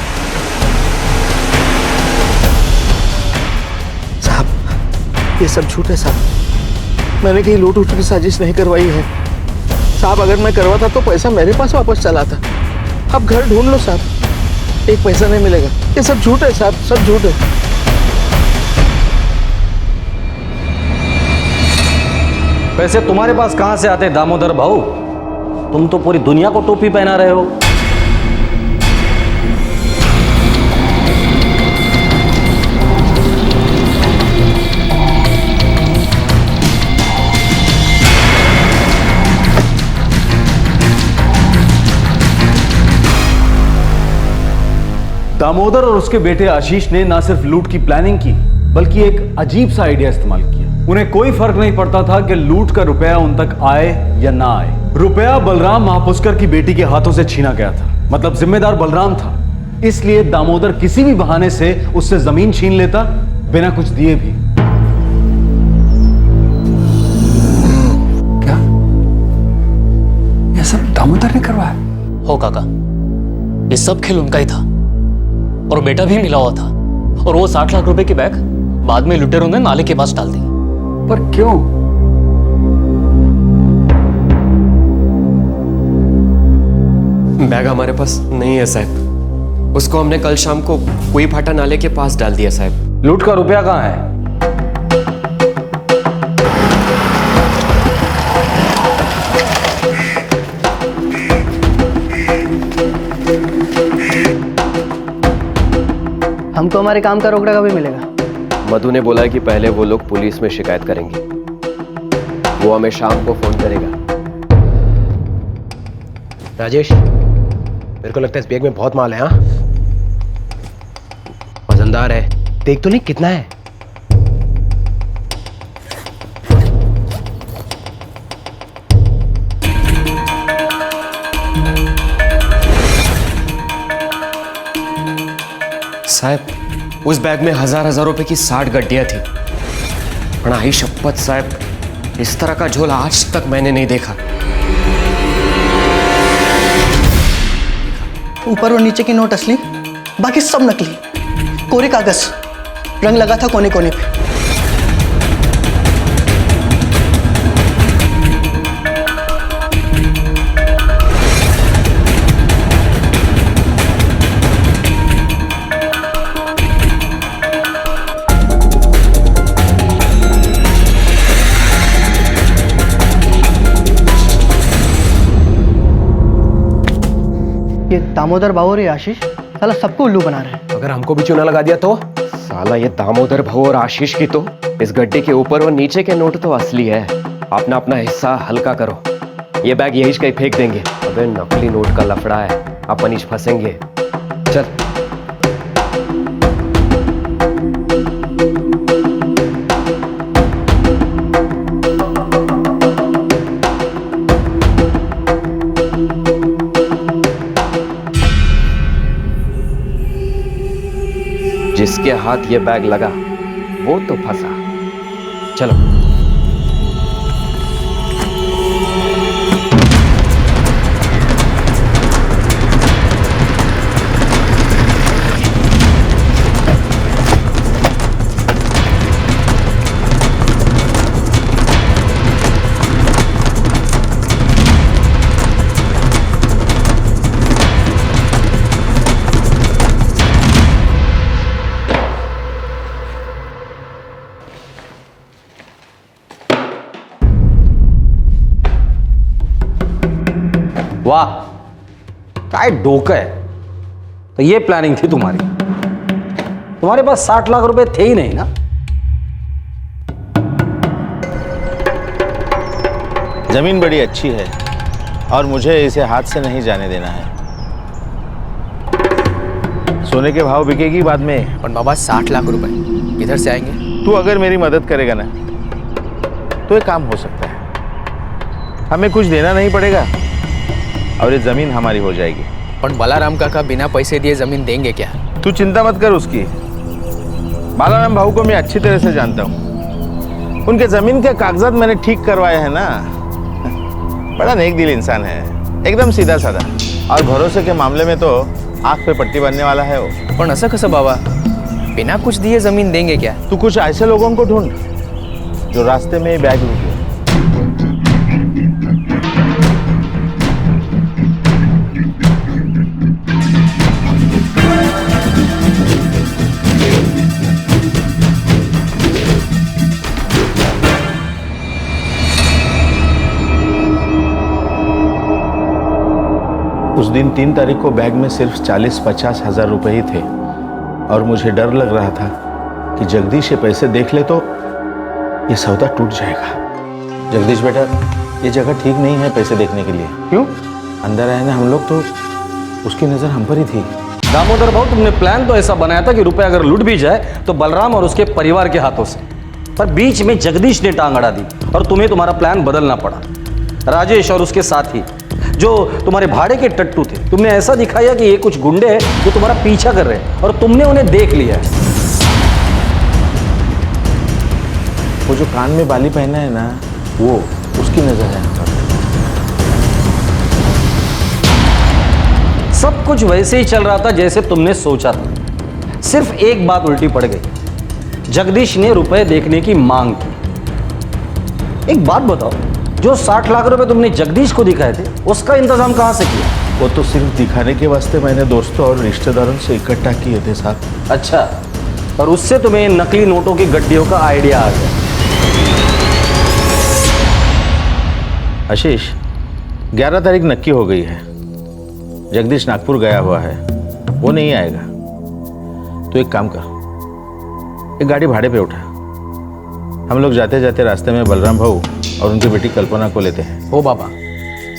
Speaker 2: साहब ये सब झूठ है साहब। मैंने कहीं लूट उठ की साजिश नहीं करवाई है साहब। अगर मैं करवाता तो पैसा मेरे पास वापस चला था। अब घर ढूंढ लो साहब, एक पैसा नहीं मिलेगा। ये सब झूठ है साहब, सब झूठ है।
Speaker 3: पैसे तुम्हारे पास कहां से आते दामोदर भाऊ? तुम तो पूरी दुनिया को टोपी पहना रहे हो।
Speaker 1: दामोदर और उसके बेटे आशीष ने ना सिर्फ लूट की प्लानिंग की, बल्कि एक अजीब सा आइडिया इस्तेमाल किया। उन्हें कोई फर्क नहीं पड़ता था कि लूट का रुपया उन तक आए या ना आए। रुपया बलराम महापुष्कर की बेटी के हाथों से छीना गया था, मतलब जिम्मेदार बलराम था। इसलिए दामोदर किसी भी बहाने से उससे जमीन छीन लेता, बिना कुछ दिए भी।
Speaker 4: क्या यह सब दामोदर ने करवाया?
Speaker 7: हो काका, ये सब खेल उनका ही था और बेटा भी मिला हुआ था। और वो 60 लाख रुपए की बैग बाद में लुटेरों ने नाले के पास डाल दी।
Speaker 4: पर क्यों?
Speaker 14: बैग हमारे पास नहीं है साहब। उसको हमने कल शाम को कोई फाटा नाले के पास डाल दिया साहब।
Speaker 3: लूट का रुपया कहाँ है?
Speaker 12: हमको हमारे काम का रोकड़ा कभी मिलेगा? मधु ने बोला है कि पहले वो लोग पुलिस में शिकायत करेंगे। वो हमें शाम को फोन करेगा।
Speaker 15: राजेश, मेरे को लगता है इस बैग में बहुत माल है। हाँ, वजनदार है। देख तो नहीं कितना है।
Speaker 14: साहब, उस बैग में हजार रुपए की 60 गड्डियां थी। पढ़ाई शपथ साहब, इस तरह का झोला आज तक मैंने नहीं देखा।
Speaker 16: ऊपर और नीचे की नोट असली, बाकी सब नकली। कोरे कागज, रंग लगा था कोने कोने पे। ये दामोदर भाऊ और ये आशीष साला सबको उल्लू बना रहे हैं।
Speaker 15: अगर हमको भी चूना लगा दिया तो?
Speaker 14: साला ये दामोदर भाऊ और आशीष की तो इस गड्ढे के ऊपर और नीचे के नोट तो असली है। अपना अपना हिस्सा हल्का करो। ये बैग यही कहीं फेंक देंगे। अबे नकली नोट का लफड़ा है, अपन इस फंसेंगे। चल। जिसके हाथ ये बैग लगा वो तो फंसा। चलो।
Speaker 3: वाह, काय डोकं है। तो ये प्लानिंग थी तुम्हारी। तुम्हारे पास 60 लाख रुपए थे ही नहीं ना?
Speaker 2: जमीन बड़ी अच्छी है और मुझे इसे हाथ से नहीं जाने देना है। सोने के भाव बिकेगी बाद में।
Speaker 5: पर बाबा 60 लाख रुपए किधर से आएंगे?
Speaker 2: तू अगर मेरी मदद करेगा ना तो एक काम हो सकता है। हमें कुछ देना नहीं पड़ेगा और ये जमीन हमारी हो जाएगी।
Speaker 5: पर बालाराम काका बिना पैसे दिए जमीन देंगे क्या?
Speaker 2: तू चिंता मत कर उसकी। बालाराम भाऊ को मैं अच्छी तरह से जानता हूँ। उनके जमीन के कागजात मैंने ठीक करवाए हैं ना। बड़ा नेक दिल इंसान है, एकदम सीधा साधा, और भरोसे के मामले में तो आंख पे पट्टी बांधने वाला है वो।
Speaker 5: पर ऐसा कैसा बाबा, बिना कुछ दिए जमीन देंगे क्या?
Speaker 2: तू कुछ ऐसे लोगों को ढूंढ जो रास्ते में बैग लूट ले। उस दिन 3 तारीख को बैग में सिर्फ 40-50 हजार रुपए ही थे और मुझे डर लग रहा था कि जगदीश ये पैसे देख ले तो ये सौदा टूट जाएगा। जगदीश बेटा, ये जगह ठीक नहीं है पैसे देखने के लिए।
Speaker 3: क्यों?
Speaker 2: अंदर आए ना हम लोग तो उसकी नजर हम पर ही थी।
Speaker 3: दामोदर भाऊ, तुमने प्लान तो ऐसा बनाया था कि रुपए अगर लूट भी जाए तो बलराम और उसके परिवार के हाथों से, पर बीच में जगदीश ने टांग अड़ा दी और तुम्हें तुम्हारा प्लान बदलना पड़ा। राजेश और उसके साथी जो तुम्हारे भाड़े के टट्टू थे, तुमने ऐसा दिखाया कि ये कुछ गुंडे हैं जो तुम्हारा पीछा कर रहे हैं और तुमने उन्हें देख लिया है।
Speaker 2: वो जो कान में बाली पहना है ना, वो उसकी नजर है।
Speaker 3: सब कुछ वैसे ही चल रहा था जैसे तुमने सोचा था। सिर्फ एक बात उल्टी पड़ गई। जगदीश ने रुपए देखने की मांग की। एक बात बताओ, जो 60 लाख रुपए तुमने जगदीश को दिखाए थे, उसका इंतजाम कहां से किया?
Speaker 2: वो तो सिर्फ दिखाने के वास्ते मैंने दोस्तों और रिश्तेदारों से इकट्ठा किए थे साहब।
Speaker 3: अच्छा, और उससे तुम्हें नकली नोटों की गड्डियों का आइडिया आ गया।
Speaker 2: आशीष, 11 तारीख नक्की हो गई है। जगदीश नागपुर गया हुआ है, वो नहीं आएगा। तो एक काम कर, एक गाड़ी भाड़े पे उठा। हम लोग जाते जाते रास्ते में बलराम भाऊ और उनकी बेटी कल्पना को लेते हैं।
Speaker 5: हो बाबा,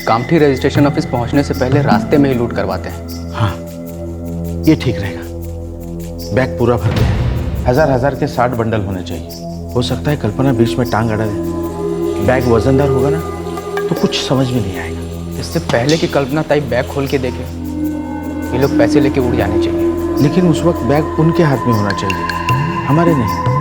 Speaker 5: कामठी रजिस्ट्रेशन ऑफिस पहुंचने से पहले रास्ते में ही लूट करवाते हैं।
Speaker 2: हाँ, ये ठीक रहेगा। बैग पूरा भरते हैं। 1000 के 60 बंडल होने चाहिए। हो सकता है कल्पना बीच में टांग अड़ा दे। बैग वजनदार होगा ना तो कुछ समझ में नहीं आएगा।
Speaker 5: इससे पहले कि कल्पना ताई बैग खोल के देखे, ये लोग पैसे लेके उड़ जाने चाहिए।
Speaker 2: लेकिन उस वक्त बैग उनके हाथ में होना चाहिए, हमारे नहीं।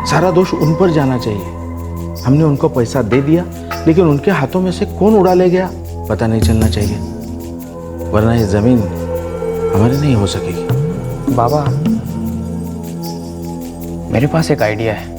Speaker 2: सारा दोष उन पर जाना चाहिए। हमने उनको पैसा दे दिया, लेकिन उनके हाथों में से कौन उड़ा ले गया पता नहीं चलना चाहिए, वरना ये जमीन हमारी नहीं हो सकेगी।
Speaker 5: बाबा, मेरे पास एक आइडिया है।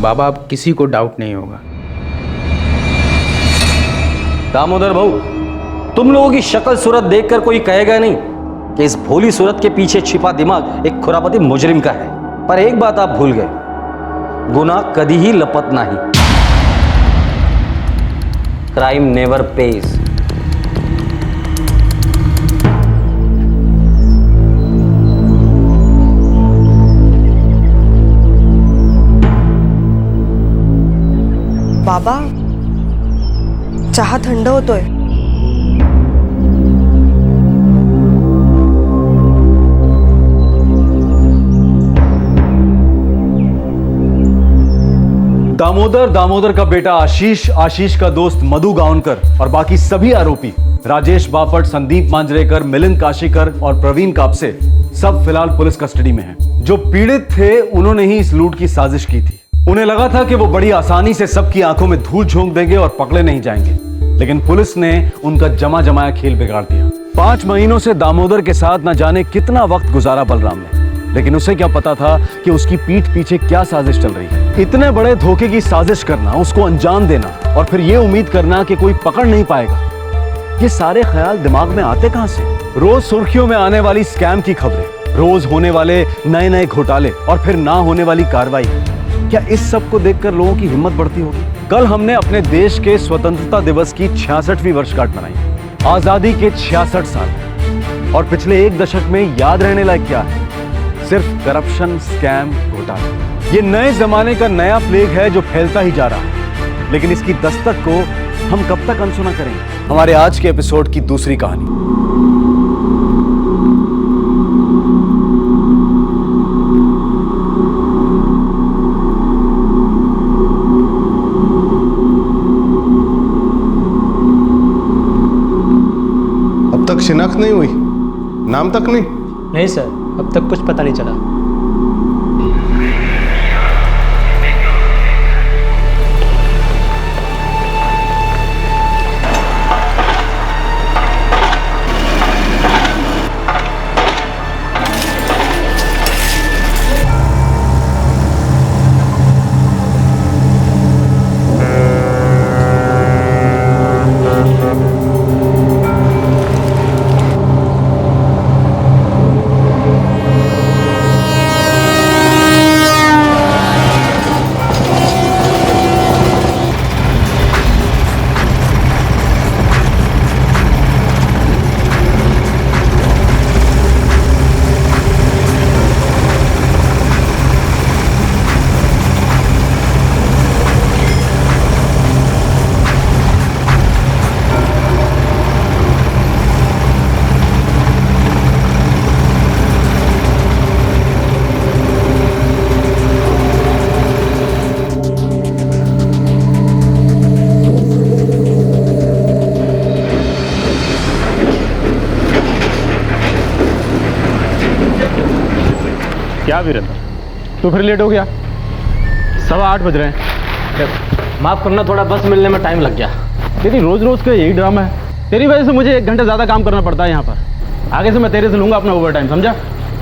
Speaker 5: बाबा, अब किसी को डाउट नहीं होगा।
Speaker 3: दामोदर भाऊ, तुम लोगों की शक्ल सूरत देखकर कोई कहेगा नहीं कि इस भोली सूरत के पीछे छिपा दिमाग एक खुरापती मुजरिम का है। पर एक बात आप भूल गए, गुनाह कभी ही लपत नहीं। Crime never page.
Speaker 6: बाबा, चहा थंड होतोय।
Speaker 1: दामोदर दामोदर का बेटा आशीष, आशीष का दोस्त मधु गावनकर और बाकी सभी आरोपी राजेश बापट, संदीप मांजरेकर, मिलिंद काशीकर और प्रवीण कापसे सब फिलहाल पुलिस कस्टडी में हैं। जो पीड़ित थे उन्होंने ही इस लूट की साजिश की थी। उन्हें लगा था कि वो बड़ी आसानी से सबकी आंखों में धूल झोंक देंगे और पकड़े नहीं जाएंगे, लेकिन पुलिस ने उनका जमा जमाया खेल बिगाड़ दिया। 5 महीनों से दामोदर के साथ न जाने कितना वक्त गुजारा बलराम ने, लेकिन उसे क्या पता था कि उसकी पीठ पीछे क्या साजिश चल रही है। इतने बड़े धोखे की साजिश करना, उसको अंजाम देना और फिर ये उम्मीद करना कि कोई पकड़ नहीं पाएगा, ये सारे ख्याल दिमाग में आते कहां से? रोज सुर्खियों में आने वाली स्कैम की खबरें, रोज होने वाले नए नए घोटाले और फिर ना होने वाली कार्रवाई, क्या इस सब को देखकर लोगों की हिम्मत बढ़ती होगी? कल हमने अपने देश के स्वतंत्रता दिवस की 66वीं वर्षगांठ मनाई। आजादी के 66 साल और पिछले 1 दशक में याद रहने लायक क्या है? सिर्फ करप्शन, स्कैम, घोटाले। ये नए जमाने का नया प्लेग है जो फैलता ही जा रहा है, लेकिन इसकी दस्तक को हम कब तक अनसुना करेंगे? हमारे आज के एपिसोड की दूसरी कहानी।
Speaker 2: अब तक शिनाख्त नहीं हुई, नाम तक नहीं?
Speaker 13: नहीं सर, अब तक कुछ पता नहीं चला।
Speaker 17: क्या वीरेंद्र, तू फिर लेट हो गया? 8:15 बज रहे हैं।
Speaker 3: माफ करना, थोड़ा बस मिलने में टाइम लग गया।
Speaker 17: तेरी रोज रोज का यही ड्रामा है। तेरी वजह से मुझे 1 घंटे ज़्यादा काम करना पड़ता है यहाँ पर। आगे से मैं तेरे से लूँगा अपना ओवर टाइम, समझा?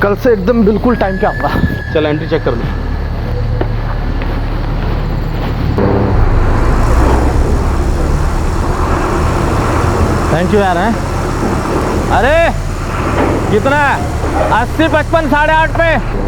Speaker 17: कल से एकदम बिल्कुल टाइम पे आऊँगा। चल एंट्री चेक कर लो। थैंक यू यार। हैं अरे कितना? 80, 55, 8.5 पे।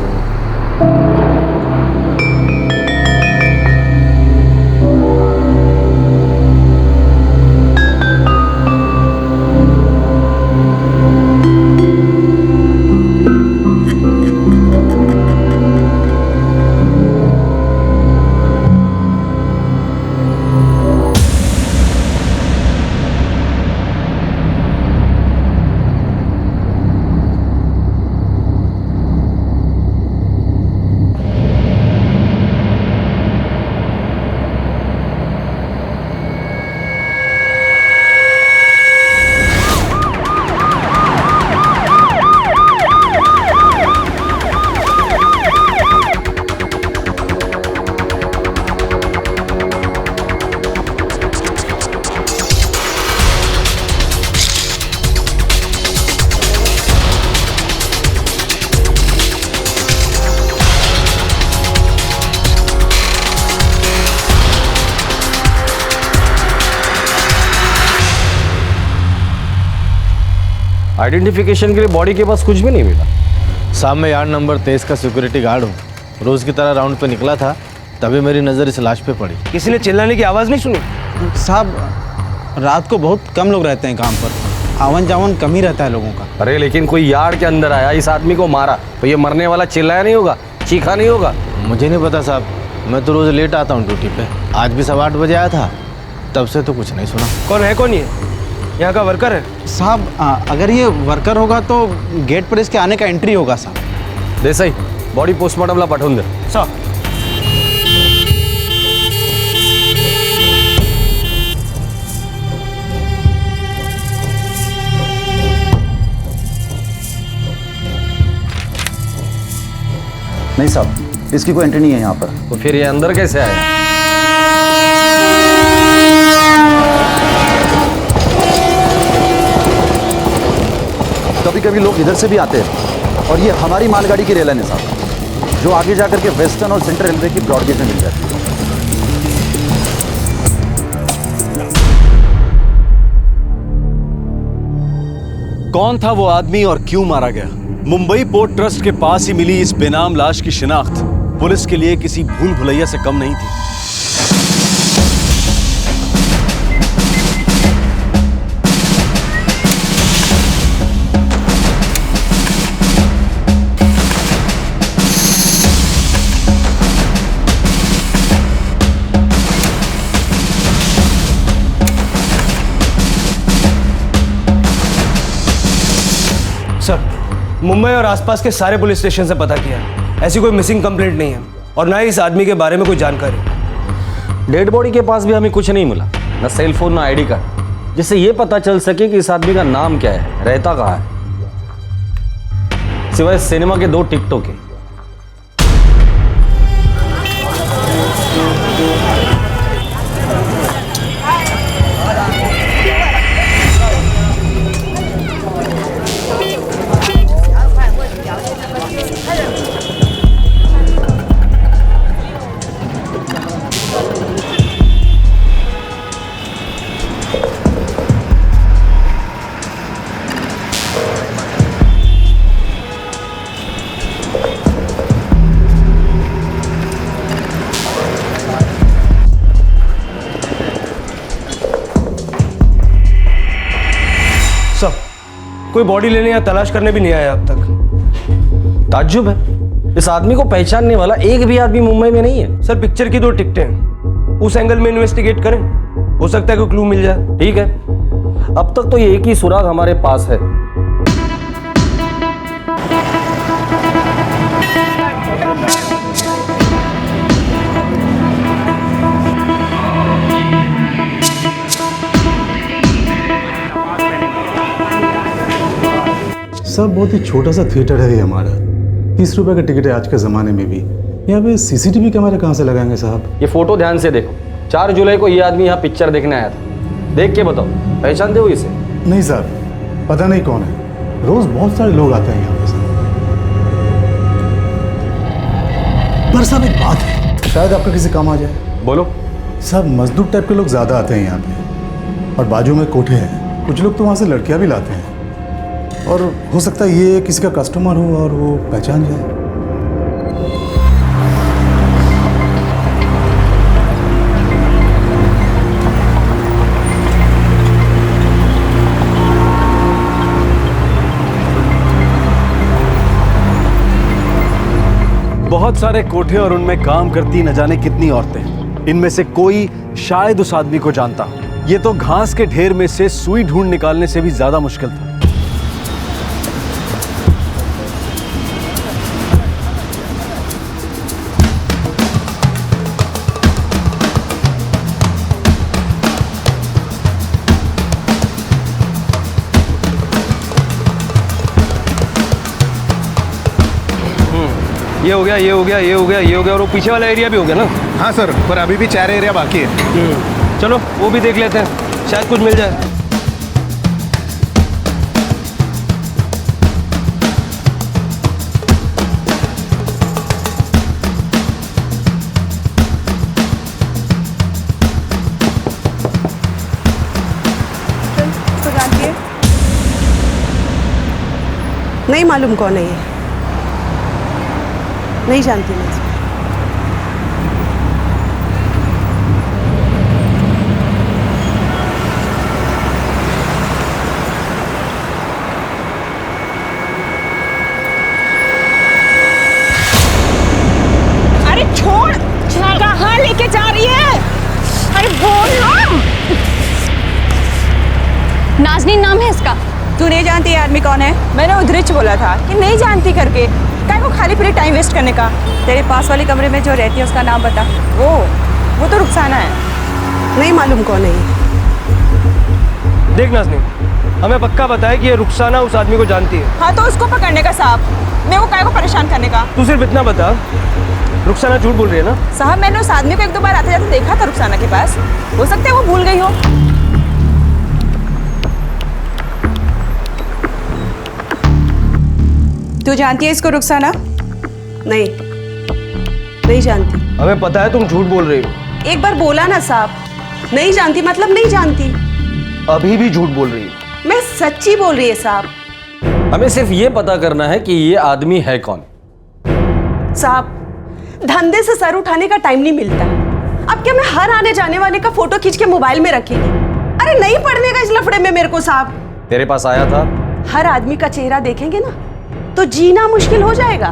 Speaker 3: आइडेंटिफिकेशन के लिए बॉडी के पास कुछ भी नहीं मिला।
Speaker 18: साहब मैं यार्ड नंबर 23 का सिक्योरिटी गार्ड हूँ। रोज़ की तरह राउंड पे निकला था, तभी मेरी नज़र इस लाश पे पड़ी।
Speaker 8: किसी ने चिल्लाने की आवाज़ नहीं सुनी?
Speaker 18: साहब रात को बहुत कम लोग रहते हैं काम पर, आवन जावन कम ही रहता है लोगों का।
Speaker 3: अरे लेकिन कोई यार्ड के अंदर आया, इस आदमी को मारा, तो ये मरने वाला चिल्लाया नहीं होगा, चीखा नहीं होगा?
Speaker 18: मुझे नहीं पता साहब, मैं तो रोज़ लेट आता हूँ ड्यूटी पे। आज भी 8:15 बजे आया था, तब से तो कुछ नहीं सुना।
Speaker 8: कौन है? कौन ये? यहाँ का वर्कर है?
Speaker 18: साहब अगर ये वर्कर होगा तो गेट पर इसके आने का एंट्री होगा साहब।
Speaker 3: देसाई बॉडी पोस्टमार्टमला पाठवून दे।
Speaker 8: सर
Speaker 17: नहीं साहब, इसकी कोई एंट्री नहीं है यहाँ पर।
Speaker 3: तो फिर ये अंदर कैसे आया?
Speaker 17: कभी कभी लोग इधर से भी आते हैं और ये हमारी मालगाड़ी की रेल है साहब, जो आगे जाकर के वेस्टर्न और सेंट्रल रेलवे की ब्रॉडगेज में मिल जाती है।
Speaker 1: कौन था वो आदमी और क्यों मारा गया? मुंबई पोर्ट ट्रस्ट के पास ही मिली इस बेनाम लाश की शिनाख्त पुलिस के लिए किसी भूल भुलैया से कम नहीं थी।
Speaker 8: सर, मुंबई और आसपास के सारे पुलिस स्टेशन से पता किया, ऐसी कोई मिसिंग कंप्लेंट नहीं है और ना ही इस आदमी के बारे में कोई जानकारी।
Speaker 3: डेड बॉडी के पास भी हमें कुछ नहीं मिला, ना सेल फोन ना आईडी कार्ड, जिससे ये पता चल सके कि इस आदमी का नाम क्या है, रहता कहाँ है, सिवाय सिनेमा के 2 टिकटों के।
Speaker 8: कोई बॉडी लेने या तलाश करने भी नहीं आया अब तक।
Speaker 3: ताज्जुब है, इस आदमी को पहचानने वाला एक भी आदमी मुंबई में नहीं है।
Speaker 8: सर, पिक्चर की 2 टिकटें हैं, उस एंगल में इन्वेस्टिगेट करें, हो सकता है कोई क्लू मिल जाए।
Speaker 3: ठीक है, अब तक तो ये एक ही सुराग हमारे पास है।
Speaker 19: सब बहुत ही छोटा सा थिएटर है ये हमारा, 30 रुपए का टिकट है आज के ज़माने में भी। यहाँ पे सीसीटीवी कैमरा कहाँ से लगाएंगे साहब?
Speaker 3: ये फोटो ध्यान से देखो, 4 जुलाई को ये आदमी यहाँ पिक्चर देखने आया था। देख के बताओ, पहचानते हो इसे?
Speaker 19: नहीं साहब, पता नहीं कौन है, रोज बहुत सारे लोग आते हैं यहाँ पे साहब। पर साहब एक बात है, शायद आपका किसी काम आ जाए।
Speaker 3: बोलो।
Speaker 19: साहब, मजदूर टाइप के लोग ज़्यादा आते हैं यहाँ पे, और बाजू में कोठे हैं, कुछ लोग तो वहाँ से लड़कियाँ भी लाते हैं, और हो सकता है ये किसी का कस्टमर हो और वो पहचान जाए।
Speaker 1: बहुत सारे कोठे और उनमें काम करती न जाने कितनी औरतें। इनमें से कोई शायद उस आदमी को जानता। ये तो घास के ढेर में से सुई ढूंढ निकालने से भी ज्यादा मुश्किल था।
Speaker 8: ये हो गया, ये हो गया, ये हो गया, ये हो गया, और वो पीछे वाला एरिया भी हो गया ना?
Speaker 2: हाँ सर, पर अभी भी 4 एरिया बाकी है।
Speaker 8: चलो वो भी देख लेते हैं, शायद कुछ मिल जाए।
Speaker 20: नहीं मालूम कौन है ये, नहीं जानती मैं।
Speaker 21: अरे छोड़, कहाँ लेके जा रही है? अरे बोल ना।
Speaker 22: नाज़नीन नाम है इसका।
Speaker 21: तू नहीं जानती ये आदमी कौन है? मैंने उधरिच बोला था कि नहीं जानती करके, क्या को खाली फिर टाइम वेस्ट करने का। तेरे पास वाले कमरे में जो रहती है उसका नाम बता। वो तो रुखसाना है।
Speaker 20: नहीं मालूम कौन है ये।
Speaker 8: देख नाज़नीन, हमें पक्का बताया कि ये रुखसाना उस आदमी को जानती है।
Speaker 21: हाँ तो उसको पकड़ने का साहब। मेरे को काय को परेशान करने का?
Speaker 8: तू सिर्फ इतना बता, रुखसाना झूठ बोल रही है ना?
Speaker 21: साहब मैंने उस आदमी को एक दो बार आते जाते देखा था रुखसाना के पास। हो सकता है वो भूल गई हो। तू जानती है इसको रुखसाना?
Speaker 20: नहीं, नहीं जानती।
Speaker 8: हमें पता है तुम झूठ बोल रही हो।
Speaker 20: एक बार बोला ना साहब, नहीं जानती मतलब नहीं जानती।
Speaker 8: अभी भी झूठ बोल रही हो।
Speaker 20: मैं सच्ची बोल रही है साहब।
Speaker 3: हमें सिर्फ ये पता करना है कि ये आदमी है कौन।
Speaker 20: साहब, धंधे से सर उठाने का टाइम नहीं मिलता। अब क्या मैं हर आने जाने वाले का फोटो खींच के मोबाइल में रखेगी? अरे नहीं पड़ने का इस लफड़े में मेरे को साहब।
Speaker 3: तेरे पास आया था?
Speaker 20: हर आदमी का चेहरा देखेंगे ना तो जीना मुश्किल हो जाएगा।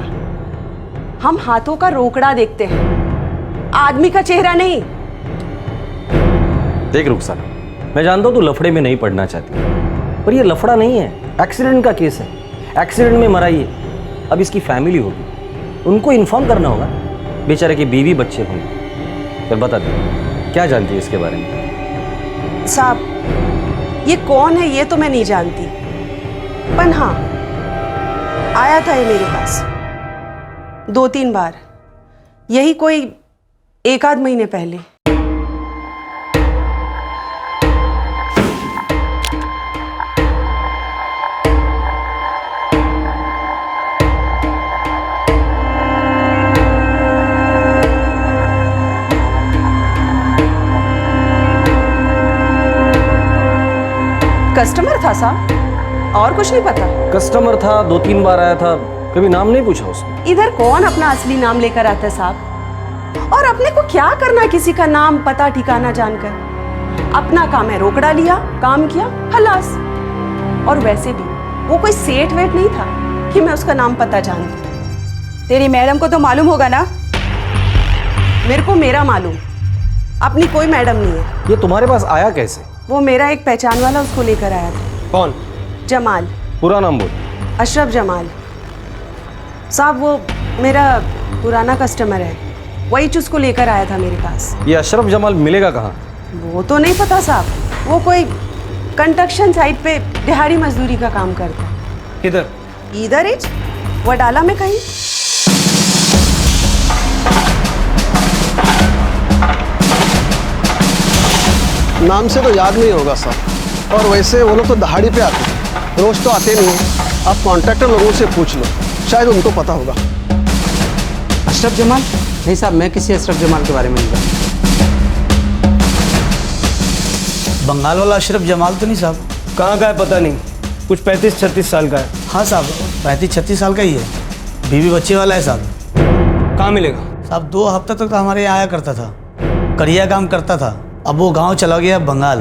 Speaker 20: हम हाथों का रोकड़ा देखते हैं, आदमी का चेहरा नहीं।
Speaker 3: देख रुखसाना, मैं जानता हूं तू लफड़े में नहीं पड़ना चाहती, पर ये लफड़ा नहीं है, एक्सीडेंट का केस है। एक्सीडेंट में मरा ये। अब इसकी फैमिली होगी, उनको इन्फॉर्म करना होगा। बेचारे की बीवी बच्चे होंगे। फिर बता दे, क्या जानती है इसके बारे में?
Speaker 20: साहब, ये कौन है ये तो मैं नहीं जानती, पर हाँ आया था ये मेरे पास 2-3 बार, यही कोई 1 आध महीने पहले। कस्टमर था साहब, और कुछ नहीं पता।
Speaker 3: कस्टमर था, 2-3 बार आया था, कभी नाम नहीं पूछा उसने।
Speaker 20: इधर कौन अपना असली नाम लेकर आता है साहब? और अपने को क्या करना किसी का नाम पता ठिकाना जानकर? अपना काम है, रोकड़ा लिया, काम किया, खलास। और वैसे भी वो कोई सेठ वेठ नहीं था कि मैं उसका नाम पता जानती।
Speaker 21: तेरी मैडम को तो मालूम होगा ना?
Speaker 20: मेरे को मेरा मालूम, अपनी कोई मैडम नहीं है।
Speaker 3: ये तुम्हारे पास आया कैसे?
Speaker 20: वो मेरा एक पहचान वाला उसको लेकर आया था।
Speaker 3: कौन?
Speaker 20: जमाल।
Speaker 3: पूरा नाम बोल।
Speaker 20: अशरफ जमाल साहब, वो मेरा पुराना कस्टमर है, वही उसको लेकर आया था मेरे पास।
Speaker 3: ये अशरफ जमाल मिलेगा कहाँ?
Speaker 20: वो तो नहीं पता साहब, वो कोई कंस्ट्रक्शन साइट पे दिहाड़ी मजदूरी का काम करता है।
Speaker 8: किधर?
Speaker 20: इधर ही वडाला में कहीं।
Speaker 9: नाम से तो याद नहीं होगा सर, और वैसे वो लोग तो दहाड़ी पे आते हैं, रोज तो आते नहीं हैं। आप कॉन्ट्रैक्टर लोगों से पूछ लो, शायद उनको पता होगा।
Speaker 10: अशरफ जमाल? नहीं साहब, मैं किसी अशरफ जमाल के बारे में नहीं जानता।
Speaker 23: बंगाल वाला अशरफ जमाल तो नहीं साहब?
Speaker 8: कहाँ का है पता नहीं, कुछ 35-36 साल का है।
Speaker 23: हाँ साहब, 35-36 साल का ही है, बीवी बच्चे वाला है साहब।
Speaker 8: कहाँ मिलेगा?
Speaker 23: साहब 2 हफ्ता तक तो हमारे यहाँ आया करता था, करिया काम करता था। अब वो गांव चला गया बंगाल,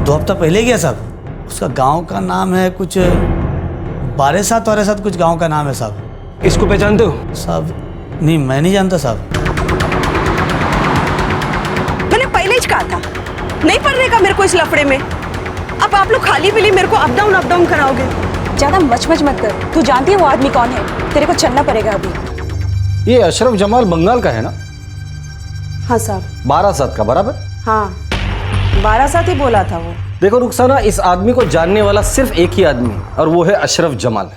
Speaker 23: 2 हफ्ता पहले गया साहब। उसका गांव का नाम है कुछ बारेसात कुछ गांव का नाम है साहब।
Speaker 8: इसको पहचानते हो?
Speaker 23: साहब नहीं, मैं नहीं जानता साहब।
Speaker 20: मैंने पहले ही कहा था नहीं पढ़ने का मेरे को इस लफड़े में। अब आप लोग खाली पीली मेरे को अप डाउन कराओगे।
Speaker 21: ज्यादा मच मत कर। तू जानती है वो आदमी कौन है? तेरे को चलना पड़ेगा अभी।
Speaker 3: ये अशरफ जमाल बंगाल का है ना?
Speaker 20: हाँ साहब।
Speaker 3: 12 का बराबर?
Speaker 20: हाँ, 12 ही बोला था वो।
Speaker 3: देखो रुखसाना, इस आदमी को जानने वाला सिर्फ एक ही आदमी है, और वो है अशरफ जमाल।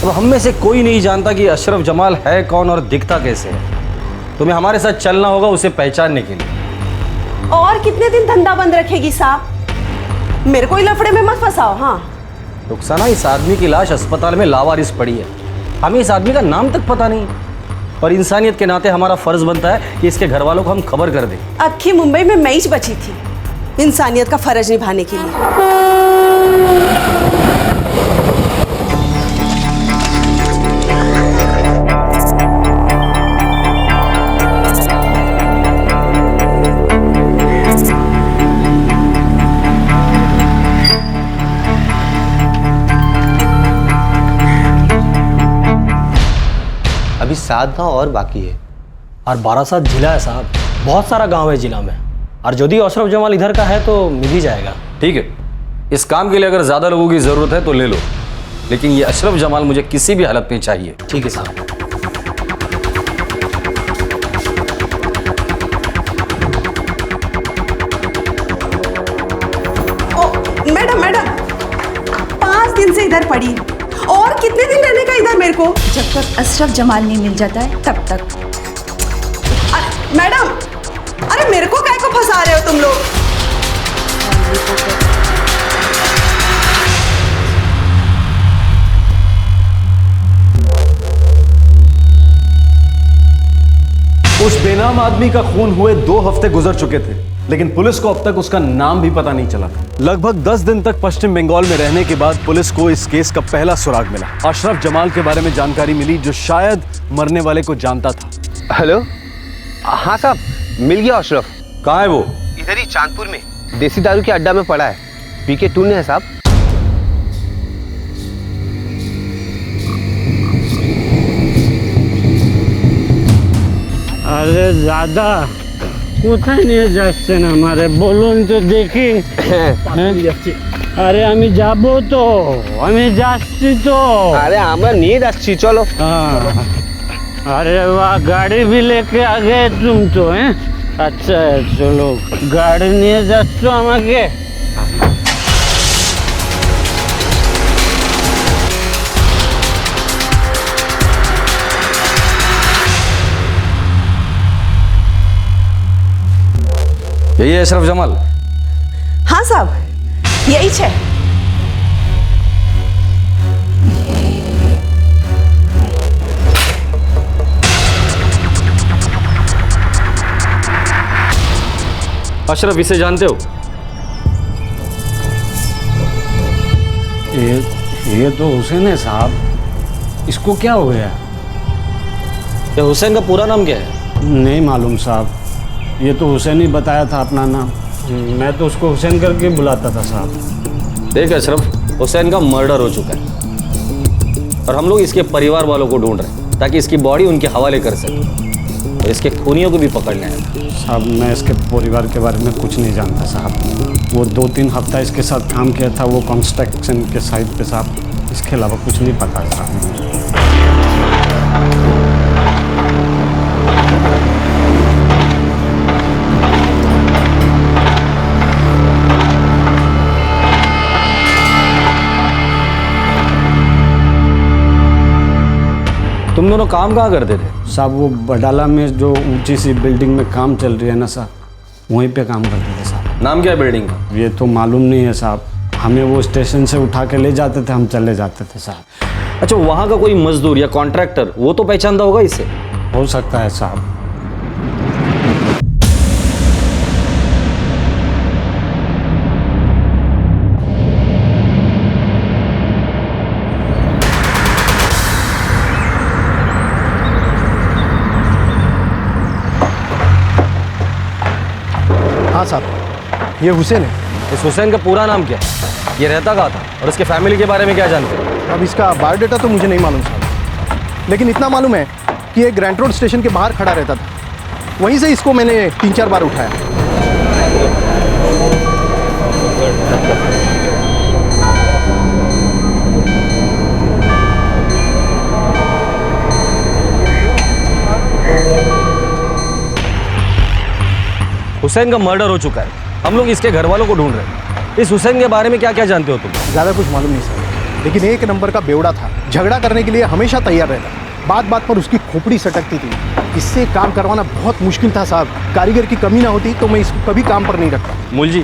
Speaker 3: अब हम में से कोई नहीं जानता कि अशरफ जमाल है कौन और दिखता कैसे है। तुम्हें हमारे साथ चलना होगा उसे पहचानने के लिए।
Speaker 20: और कितने दिन धंधा बंद रखेगी साहब? मेरे को लफड़े में मत फंसाओ। हाँ
Speaker 3: रुखसाना, इस आदमी की लाश अस्पताल में लावारिस पड़ी है, हमें इस आदमी का नाम तक पता नहीं, और इंसानियत के नाते हमारा फर्ज बनता है कि इसके घर वालों को हम खबर कर दें।
Speaker 20: अक्खी मुंबई में मैं ही बची थी इंसानियत का फर्ज निभाने के लिए।
Speaker 10: अभी 7 गांव और बाकी है।
Speaker 8: और 12 जिला है साहब, बहुत सारा गांव है जिला में, और यदि अशरफ जमाल इधर का है तो मिल ही जाएगा।
Speaker 3: ठीक है, इस काम के लिए अगर ज़्यादा लोगों की ज़रूरत है तो ले लो, लेकिन ये अशरफ जमाल मुझे किसी भी हालत में चाहिए।
Speaker 10: ठीक है साहब।
Speaker 20: मैडम 5 दिन से इधर पड़ी और कितने दिन रहने का इधर मेरे को?
Speaker 21: जब तक अशरफ जमाल नहीं मिल जाता है तब तक।
Speaker 20: मैडम, अरे मेरे को काय को फंसा रहे हो तुम लोग?
Speaker 1: उस बेनाम आदमी का खून हुए 2 हफ्ते गुजर चुके थे, लेकिन पुलिस को अब तक उसका नाम भी पता नहीं चला था। लगभग 10 दिन तक पश्चिम बंगाल में रहने के बाद पुलिस को इस केस का पहला सुराग मिला। अशरफ जमाल के बारे में जानकारी मिली, जो शायद मरने वाले को जानता था।
Speaker 12: हेलो, हाँ साहब, मिल गया अशरफ।
Speaker 3: कहाँ है वो?
Speaker 12: इधर ही चांदपुर में देसी दारू के अड्डा में पड़ा है। पीके टूने है साहब।
Speaker 4: अरे दादा কোথায় নিয়ে যাচ্ছেন আমারে বলুন তো দেখি। আরে আমি যাব তো, আমি যাচ্ছি তো।
Speaker 12: আরে আমরা নিয়ে যাচ্ছি, চলো।
Speaker 4: अरे वाह, गाड़ी भी लेके आ गए तुम तो हैं। अच्छा है, चलो गाड़ी নিয়ে যাচ্ছ আমাকে।
Speaker 3: यही है अशरफ जमाल?
Speaker 20: हाँ साहब, यही है।
Speaker 3: अशरफ, इसे जानते हो?
Speaker 4: ये तो हुसैन है साहब। इसको क्या हो गया?
Speaker 3: ये हुसैन का पूरा नाम क्या है?
Speaker 4: नहीं मालूम साहब, ये तो हुसैन ही बताया था अपना नाम। मैं तो उसको हुसैन करके बुलाता था साहब।
Speaker 3: देख अशरफ, हुसैन का मर्डर हो चुका है और हम लोग इसके परिवार वालों को ढूंढ रहे हैं ताकि इसकी बॉडी उनके हवाले कर सकें और इसके खूनियों को भी पकड़ने आए।
Speaker 4: साहब, मैं इसके परिवार के बारे में कुछ नहीं जानता साहब। वो 2-3 हफ्ता इसके साथ काम किया था, वो कंस्ट्रक्शन के साइट पे साहब। इसके अलावा कुछ नहीं पता साहब।
Speaker 3: तुम दोनों काम कहाँ करते थे?
Speaker 4: साहब, वो बडाला में जो ऊंची सी बिल्डिंग में काम चल रही है ना साहब, वहीं पे काम करते थे साहब।
Speaker 3: नाम क्या है बिल्डिंग का?
Speaker 4: ये तो मालूम नहीं है साहब। हमें वो स्टेशन से उठा के ले जाते थे, हम चले जाते थे साहब।
Speaker 3: अच्छा, वहाँ का कोई मजदूर या कॉन्ट्रैक्टर वो तो पहचानता होगा इसे?
Speaker 4: हो सकता है साहब।
Speaker 9: हाँ साहब, ये हुसैन है।
Speaker 3: इस हुसैन का पूरा नाम क्या है? ये रहता कहाँ था और इसके फैमिली के बारे में क्या जानते हो?
Speaker 9: अब इसका बायोडाटा तो मुझे नहीं मालूम साहब, लेकिन इतना मालूम है कि ये ग्रैंड रोड स्टेशन के बाहर खड़ा रहता था। वहीं से इसको मैंने 3-4 बार उठाया।
Speaker 3: हुसैन का मर्डर हो चुका है, हम लोग इसके घर वालों को ढूंढ रहे हैं। इस हुसैन के बारे में क्या क्या जानते हो तुम?
Speaker 9: ज़्यादा कुछ मालूम नहीं सर, लेकिन एक नंबर का बेवड़ा था। झगड़ा करने के लिए हमेशा तैयार रहता, बात बात पर उसकी खोपड़ी सटकती थी। इससे काम करवाना बहुत मुश्किल था साहब। कारीगर की कमी ना होती तो मैं इसको कभी काम पर नहीं रखता।
Speaker 3: मूल जी,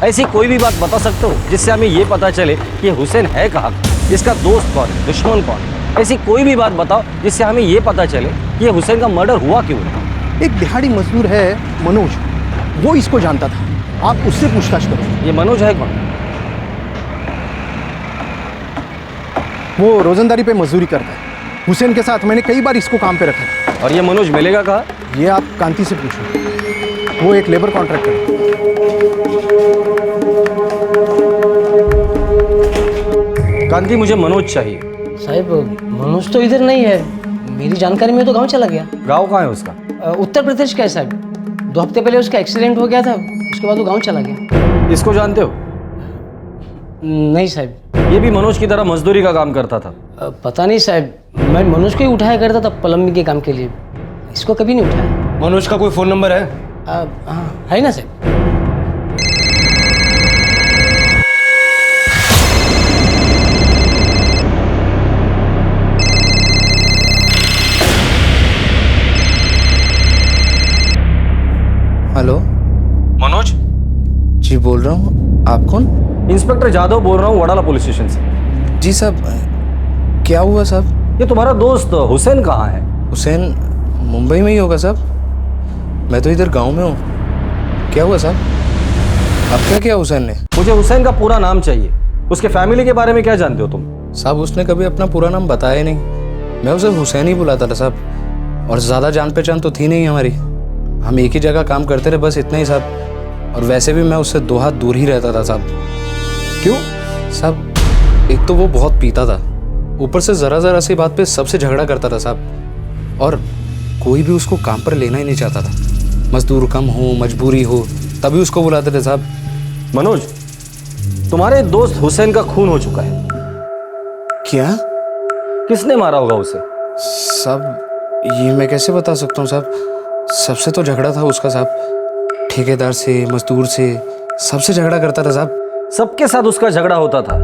Speaker 3: ऐसी कोई भी बात बता सकते हो जिससे हमें ये पता चले कि हुसैन है कहाँ, इसका दोस्त कौन है, दुश्मन कौन है? ऐसी कोई भी बात बताओ जिससे हमें ये पता चले कि ये हुसैन का मर्डर हुआ क्यों है।
Speaker 9: एक दिहाड़ी मजदूर है मनोज, वो इसको जानता था। आप उससे पूछताछ करो।
Speaker 3: ये मनोज है कौन?
Speaker 9: वो रोजंदारी पे मजदूरी करता है। हुसैन के साथ मैंने कई बार इसको काम पे रखा है।
Speaker 3: और ये मनोज मिलेगा कहाँ?
Speaker 9: ये आप कांति से पूछो, वो एक लेबर कॉन्ट्रैक्टर है।
Speaker 3: कांति, मुझे मनोज चाहिए।
Speaker 7: साहब, मनोज तो इधर नहीं है। मेरी जानकारी में तो गांव चला गया।
Speaker 3: गांव कहाँ है उसका?
Speaker 7: उत्तर प्रदेश का है साहब। 2 हफ्ते पहले उसका एक्सीडेंट हो गया था, उसके बाद वो गांव चला गया।
Speaker 3: इसको जानते हो?
Speaker 7: नहीं साहब।
Speaker 3: ये भी मनोज की तरह मजदूरी का काम करता था?
Speaker 7: पता नहीं साहब, मैं मनोज को ही उठाया करता था प्लम्बिंग के काम के लिए। इसको कभी नहीं उठाया।
Speaker 8: मनोज का कोई फ़ोन नंबर है?
Speaker 7: हाँ, है ना साहब।
Speaker 11: बोल रहा हूँ। आप कौन?
Speaker 3: इंस्पेक्टर जादव बोल रहा हूँ, वडाला पुलिस स्टेशन से।
Speaker 11: जी साहब, क्या हुआ साहब?
Speaker 3: ये तुम्हारा दोस्त हुसैन कहाँ है?
Speaker 11: हुसैन मुंबई में ही होगा साहब, मैं तो इधर गांव में हूँ। क्या हुआ साहब? अब क्या किया हुसैन ने?
Speaker 3: मुझे हुसैन का पूरा नाम चाहिए, उसके फैमिली के बारे में क्या जानते हो तुम?
Speaker 11: साहब उसने कभी अपना पूरा नाम बताया ही नहीं, मैं उसे हुसैन ही बुलाता था साहब, और ज़्यादा जान पहचान तो थी नहीं हमारी, हम एक ही जगह काम करते रहे, बस इतना ही साहब। और वैसे भी मैं उससे 2 हाथ दूर ही रहता था साहब।
Speaker 3: क्यों?
Speaker 11: साहब एक तो वो बहुत पीता था, ऊपर से ज़रा सी बात पे सबसे झगड़ा करता था साहब, और कोई भी उसको काम पर लेना ही नहीं चाहता था। मजदूर कम हो, मजबूरी हो, तभी उसको बुलाते थे साहब।
Speaker 3: मनोज, तुम्हारे दोस्त हुसैन का खून हो चुका है।
Speaker 11: क्या?
Speaker 3: किसने मारा होगा उसे?
Speaker 11: साहब ये मैं कैसे बता सकता हूँ साहब, सबसे तो झगड़ा था उसका साहब, ठेकेदार से, मजदूर से, सबसे झगड़ा करता था साहब।
Speaker 3: सबके साथ उसका झगड़ा होता था,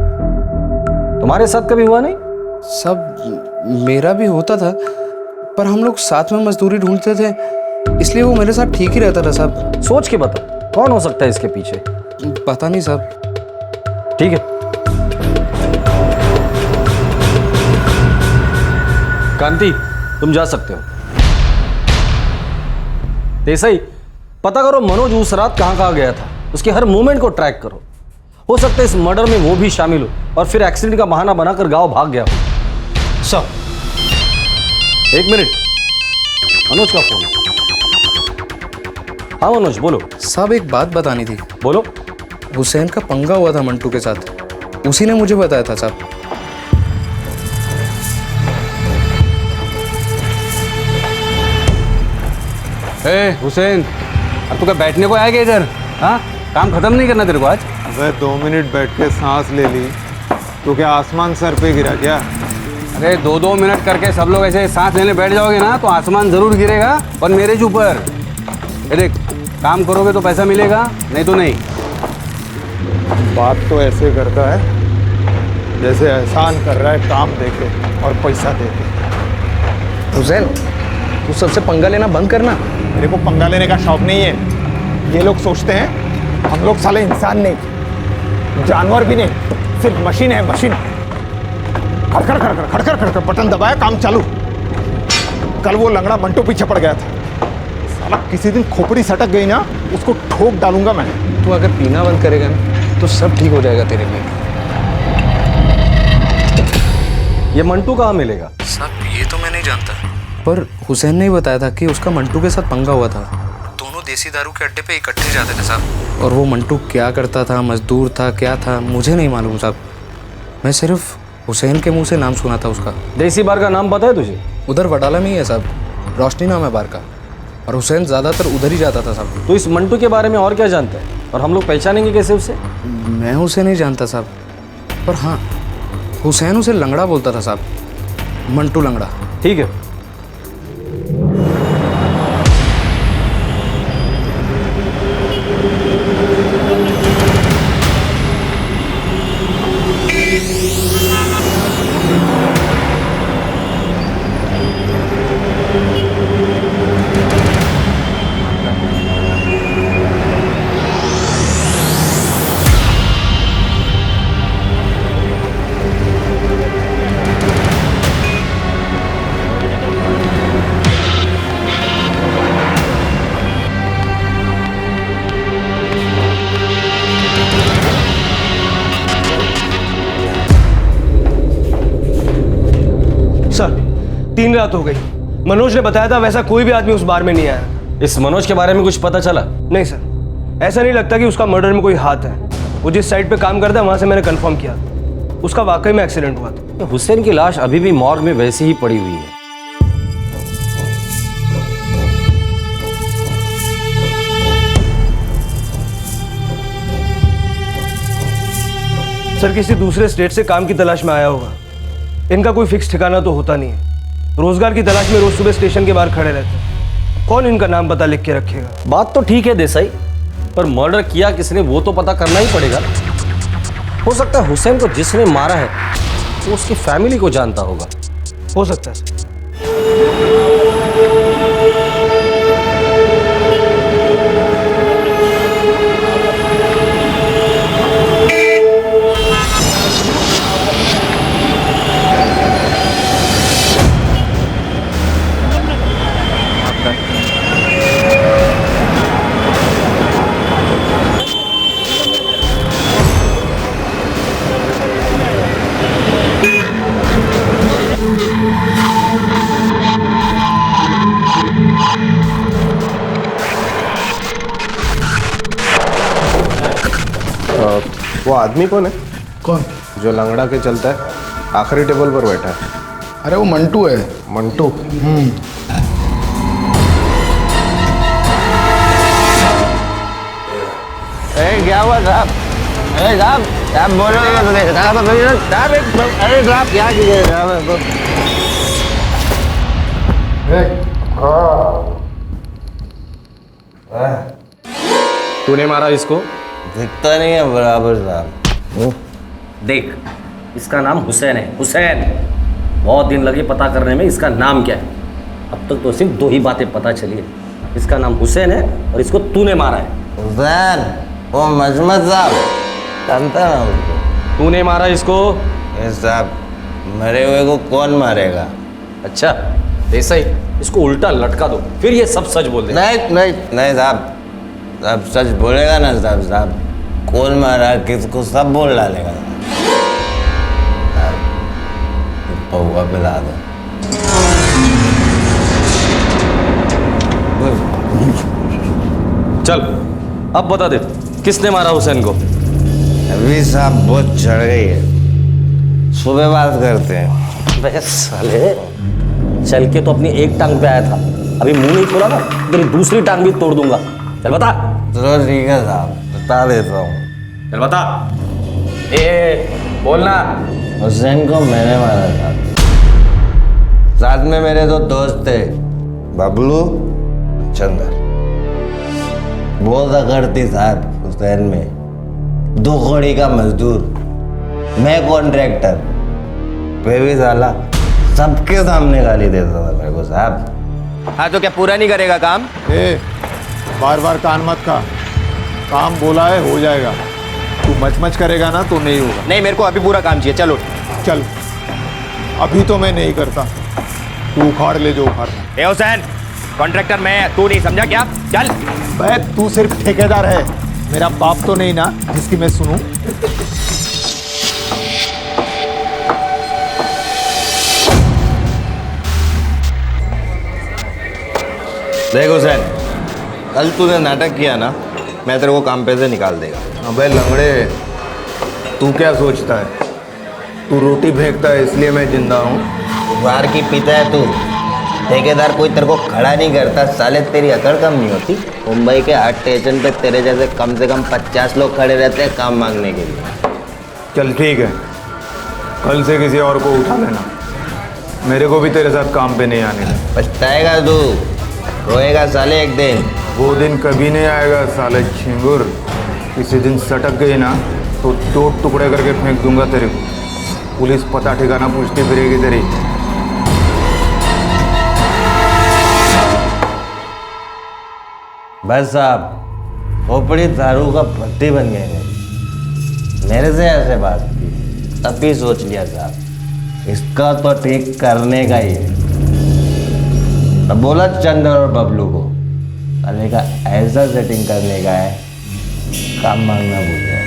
Speaker 3: तुम्हारे साथ कभी हुआ नहीं?
Speaker 11: सब मेरा भी होता था, पर हम लोग साथ में मजदूरी ढूंढते थे, इसलिए वो मेरे साथ ठीक ही रहता था साहब।
Speaker 3: सोच के बता, कौन हो सकता है इसके पीछे?
Speaker 11: पता नहीं साहब।
Speaker 3: ठीक है, कांति तुम जा सकते हो। देसाई, पता करो मनोज उस रात कहाँ गया था, उसके हर मूवमेंट को ट्रैक करो। हो सकता है इस मर्डर में वो भी शामिल हो और फिर एक्सीडेंट का बहाना बनाकर गांव भाग गया हो।
Speaker 11: सर
Speaker 3: 1 मिनट, मनोज का फोन। हाँ मनोज बोलो।
Speaker 11: साहब एक बात बतानी थी।
Speaker 3: बोलो।
Speaker 11: हुसैन का पंगा हुआ था मंटू के साथ, उसी ने मुझे बताया था साहब।
Speaker 15: हुसैन, अब तू क्या बैठने को आएगा इधर? हाँ, काम खत्म नहीं करना तेरे को आज?
Speaker 16: अबे 2 मिनट बैठ के सांस ले ली तो क्या आसमान सर पे गिरा क्या?
Speaker 15: अरे 2-2 मिनट करके सब लोग ऐसे सांस लेने बैठ जाओगे ना तो आसमान जरूर गिरेगा, और मेरे ऊपर। देख, काम करोगे तो पैसा मिलेगा, नहीं तो नहीं।
Speaker 16: बात तो ऐसे करता है जैसे एहसान कर रहा है काम देके और पैसा देके।
Speaker 11: हुसैन तू सबसे पंगा लेना बंद करना।
Speaker 16: मेरे को पंगा लेने का शौक नहीं है। ये लोग सोचते हैं हम लोग साले इंसान नहीं, जानवर भी नहीं, सिर्फ मशीन है, मशीन। खड़खड़ खड़खड़ खड़खड़ खड़खड़ बटन दबाया, काम चालू। कल वो लंगड़ा मंटू पीछे पड़ गया था, साला किसी दिन खोपड़ी सटक गई ना, उसको ठोक डालूंगा मैं।
Speaker 11: तू अगर पीना बंद करेगा ना तो सब ठीक हो जाएगा तेरे लिए।
Speaker 3: ये मंटू कहाँ मिलेगा?
Speaker 11: साहब ये तो मैं नहीं जानता, पर हुसैन ने ही बताया था कि उसका मंटू के साथ पंगा हुआ था। दोनों देसी दारू के अड्डे पे इकट्ठे जाते थे साहब, और वो मंटू क्या करता था, मजदूर था, क्या था, मुझे नहीं मालूम साहब। मैं सिर्फ हुसैन के मुंह से नाम सुना था उसका।
Speaker 3: देसी बार का नाम पता है तुझे?
Speaker 11: उधर वडाला में ही है साहब, रोशनी नाम है बार का, और हुसैन ज़्यादातर उधर ही जाता था साहब।
Speaker 3: तो इस मंटू के बारे में और क्या जानता है, और हम लोग पहचानेंगे कैसे उसे?
Speaker 11: मैं उसे नहीं जानता साहब, पर हाँ हुसैन उसे लंगड़ा बोलता था साहब, मंटू लंगड़ा।
Speaker 3: ठीक है,
Speaker 8: सर 3 रात हो गई, मनोज ने बताया था वैसा कोई भी आदमी उस बार में नहीं आया।
Speaker 3: इस मनोज के बारे में कुछ पता चला?
Speaker 8: नहीं सर, ऐसा नहीं लगता कि उसका मर्डर में कोई हाथ है। वो जिस साइड पे काम करता है वहां से मैंने कंफर्म किया, उसका वाकई में एक्सीडेंट हुआ था।
Speaker 3: हुसैन की लाश अभी भी मॉर्ग में वैसी ही पड़ी हुई है।
Speaker 8: सर किसी दूसरे स्टेट से काम की तलाश में आया होगा, इनका कोई फिक्स ठिकाना तो होता नहीं है, रोजगार की तलाश में रोज सुबह स्टेशन के बाहर खड़े रहते हैं। कौन इनका नाम पता लिख के रखेगा?
Speaker 3: बात तो ठीक है देसाई, पर मर्डर किया किसने वो तो पता करना ही पड़ेगा। हो सकता है हुसैन को जिसने मारा है वो उसकी फैमिली को जानता होगा।
Speaker 8: हो सकता है सर।
Speaker 2: वो आदमी कौन है?
Speaker 9: कौन?
Speaker 2: जो लंगड़ा के चलता है, आखिरी टेबल पर बैठा है।
Speaker 9: अरे वो मंटू है।
Speaker 2: मंटू?
Speaker 5: क्या हुआ साहब? अरे साहब, साहब बोलोगे तो देखो साहब, अरे साहब क्या कीजिए साहब?
Speaker 3: तूने मारा इसको?
Speaker 5: दिखता नहीं है बराबर साहब।
Speaker 3: देख, इसका नाम हुसैन है, हुसैन। बहुत दिन लगे पता करने में इसका नाम क्या है। अब तक तो सिर्फ दो ही बातें पता चली है, इसका नाम हुसैन है और इसको तूने मारा है।
Speaker 5: हुसैन, वो मजमत साहब जानता ना उसको।
Speaker 3: तूने मारा इसको?
Speaker 5: साहब, मरे हुए को कौन मारेगा?
Speaker 3: अच्छा, ऐसा ही इसको उल्टा लटका दो, फिर ये सब सच बोल दे।
Speaker 5: नहीं साहब, साहब सच बोलेगा ना साहब, कौन मारा किसको सब बोल डालेगा। पौवा पिला दो।
Speaker 3: चल अब बता दे, किसने मारा हुसैन को?
Speaker 5: अभी साहब बहुत चढ़ गई है, सुबह बात करते हैं।
Speaker 3: बे साले, चल के तो अपनी एक टांग पे आया था, अभी मुंह नहीं खोला ना तेरी दूसरी टांग भी तोड़ दूंगा। चल बता।
Speaker 5: चलो ठीक है साहब, बता देता हूँ।
Speaker 3: चल बता। बोलना।
Speaker 5: हुसैन को मैंने मारा था, साथ में मेरे दो दोस्त थे, बबलू, चंदर। बहुत अकड़ थी साहब हुसैन में, 2 कौड़ी का मजदूर, मैं कॉन्ट्रैक्टर। फिर भी साला सबके सामने गाली देता था मेरे को साहब।
Speaker 16: हाँ तो क्या पूरा नहीं करेगा काम? बार बार कान मत खा, काम बोला है हो जाएगा। तू मच करेगा ना तो नहीं होगा।
Speaker 12: नहीं, मेरे को अभी पूरा काम चाहिए। चलो
Speaker 16: चल, अभी तो मैं नहीं करता, तू उखाड़ ले जो उखाड़ना।
Speaker 12: ए हुसैन, कॉन्ट्रैक्टर मैं, तू नहीं समझा क्या? चल।
Speaker 16: भाई तू सिर्फ ठेकेदार है, मेरा बाप तो नहीं ना जिसकी मैं सुनूं।
Speaker 5: देख हुसैन, कल तूने नाटक किया ना, मैं तेरे को काम पे से निकाल देगा।
Speaker 16: अबे लंगड़े, तू क्या सोचता है? तू रोटी फेंकता है इसलिए मैं जिंदा हूँ?
Speaker 5: बाहर की पीता है तू, ठेकेदार कोई तेरे को खड़ा नहीं करता। साले तेरी अकड़ कम नहीं होती। मुंबई के 8 स्टेशन पे तेरे जैसे कम से कम 50 लोग खड़े रहते हैं काम मांगने के लिए।
Speaker 16: चल ठीक है, कल से किसी और को उठा लेना, मेरे को भी तेरे साथ काम पे नहीं आने का।
Speaker 5: पछताएगा तू, रोएगा साले एक दिन।
Speaker 16: वो दिन कभी नहीं आएगा साले झिंगुर। किसी दिन सटक गई ना तो 2 टुकड़े करके फेंक दूंगा तेरे को। पुलिस पता ठिकाना पूछती फिरेगी तेरी।
Speaker 5: बस साहब, खोपड़ी दारू का पत्ती बन गए मेरे से ऐसे बात की, तभी सोच लिया साहब इसका तो ठीक करने का ही है। अब बोला चंदर और बबलू को, साले का ऐसा सेटिंग करने का है, काम मांगना भूल गया।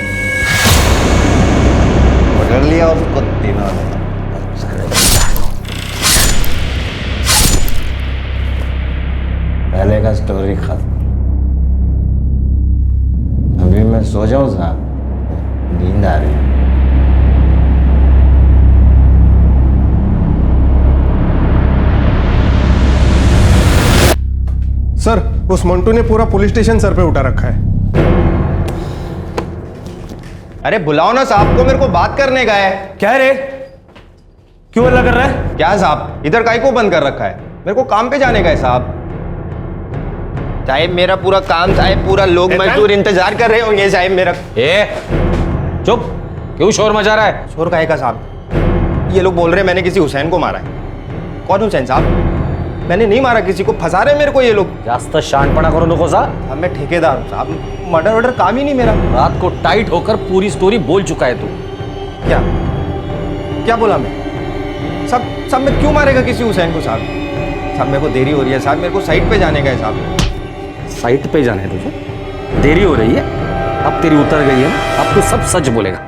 Speaker 5: पकड़ लिया उसको तीनों ने। पहले का स्टोरी खत्म। अभी मैं सो जाऊं साहब, नींद आ रही है।
Speaker 9: सर, उस मंटू ने पूरा पुलिस स्टेशन सर पे उठा रखा है।
Speaker 12: अरे बुलाओ ना साहब को, मेरे को बात करने का है।
Speaker 8: क्या रे, क्यों हल्ला कर रहा है?
Speaker 12: क्या साहब, इधर काहे को बंद कर रखा है? मेरे को काम पे जाने का है साहब। साहब मेरा पूरा काम, साहब पूरा लोग मजदूर इंतजार कर रहे होंगे साहब मेरा।
Speaker 3: चुप, क्यों शोर मचा रहा है?
Speaker 12: शोर काहे का साहब? ये लोग बोल रहे हैं मैंने किसी हुसैन को मारा है। कौन हुसैन साहब? मैंने नहीं मारा किसी को, फंसा रहे मेरे को ये लोग।
Speaker 3: जास्त शानपणा करो नको साहब।
Speaker 12: अब मैं ठेकेदार हूँ साहब, मर्डर वर्डर काम ही नहीं मेरा।
Speaker 3: रात को टाइट होकर पूरी स्टोरी बोल चुका है तू।
Speaker 12: क्या क्या बोला मैं? सब में क्यों मारेगा किसी हुसैन को साहब? साहब मेरे को देरी हो रही है साहब, मेरे को साइट पे जाने का है साहब।
Speaker 3: साइट पे जाने तुझे देरी हो रही है? अब तेरी उतर गई है, अब तू सब सच बोलेगा।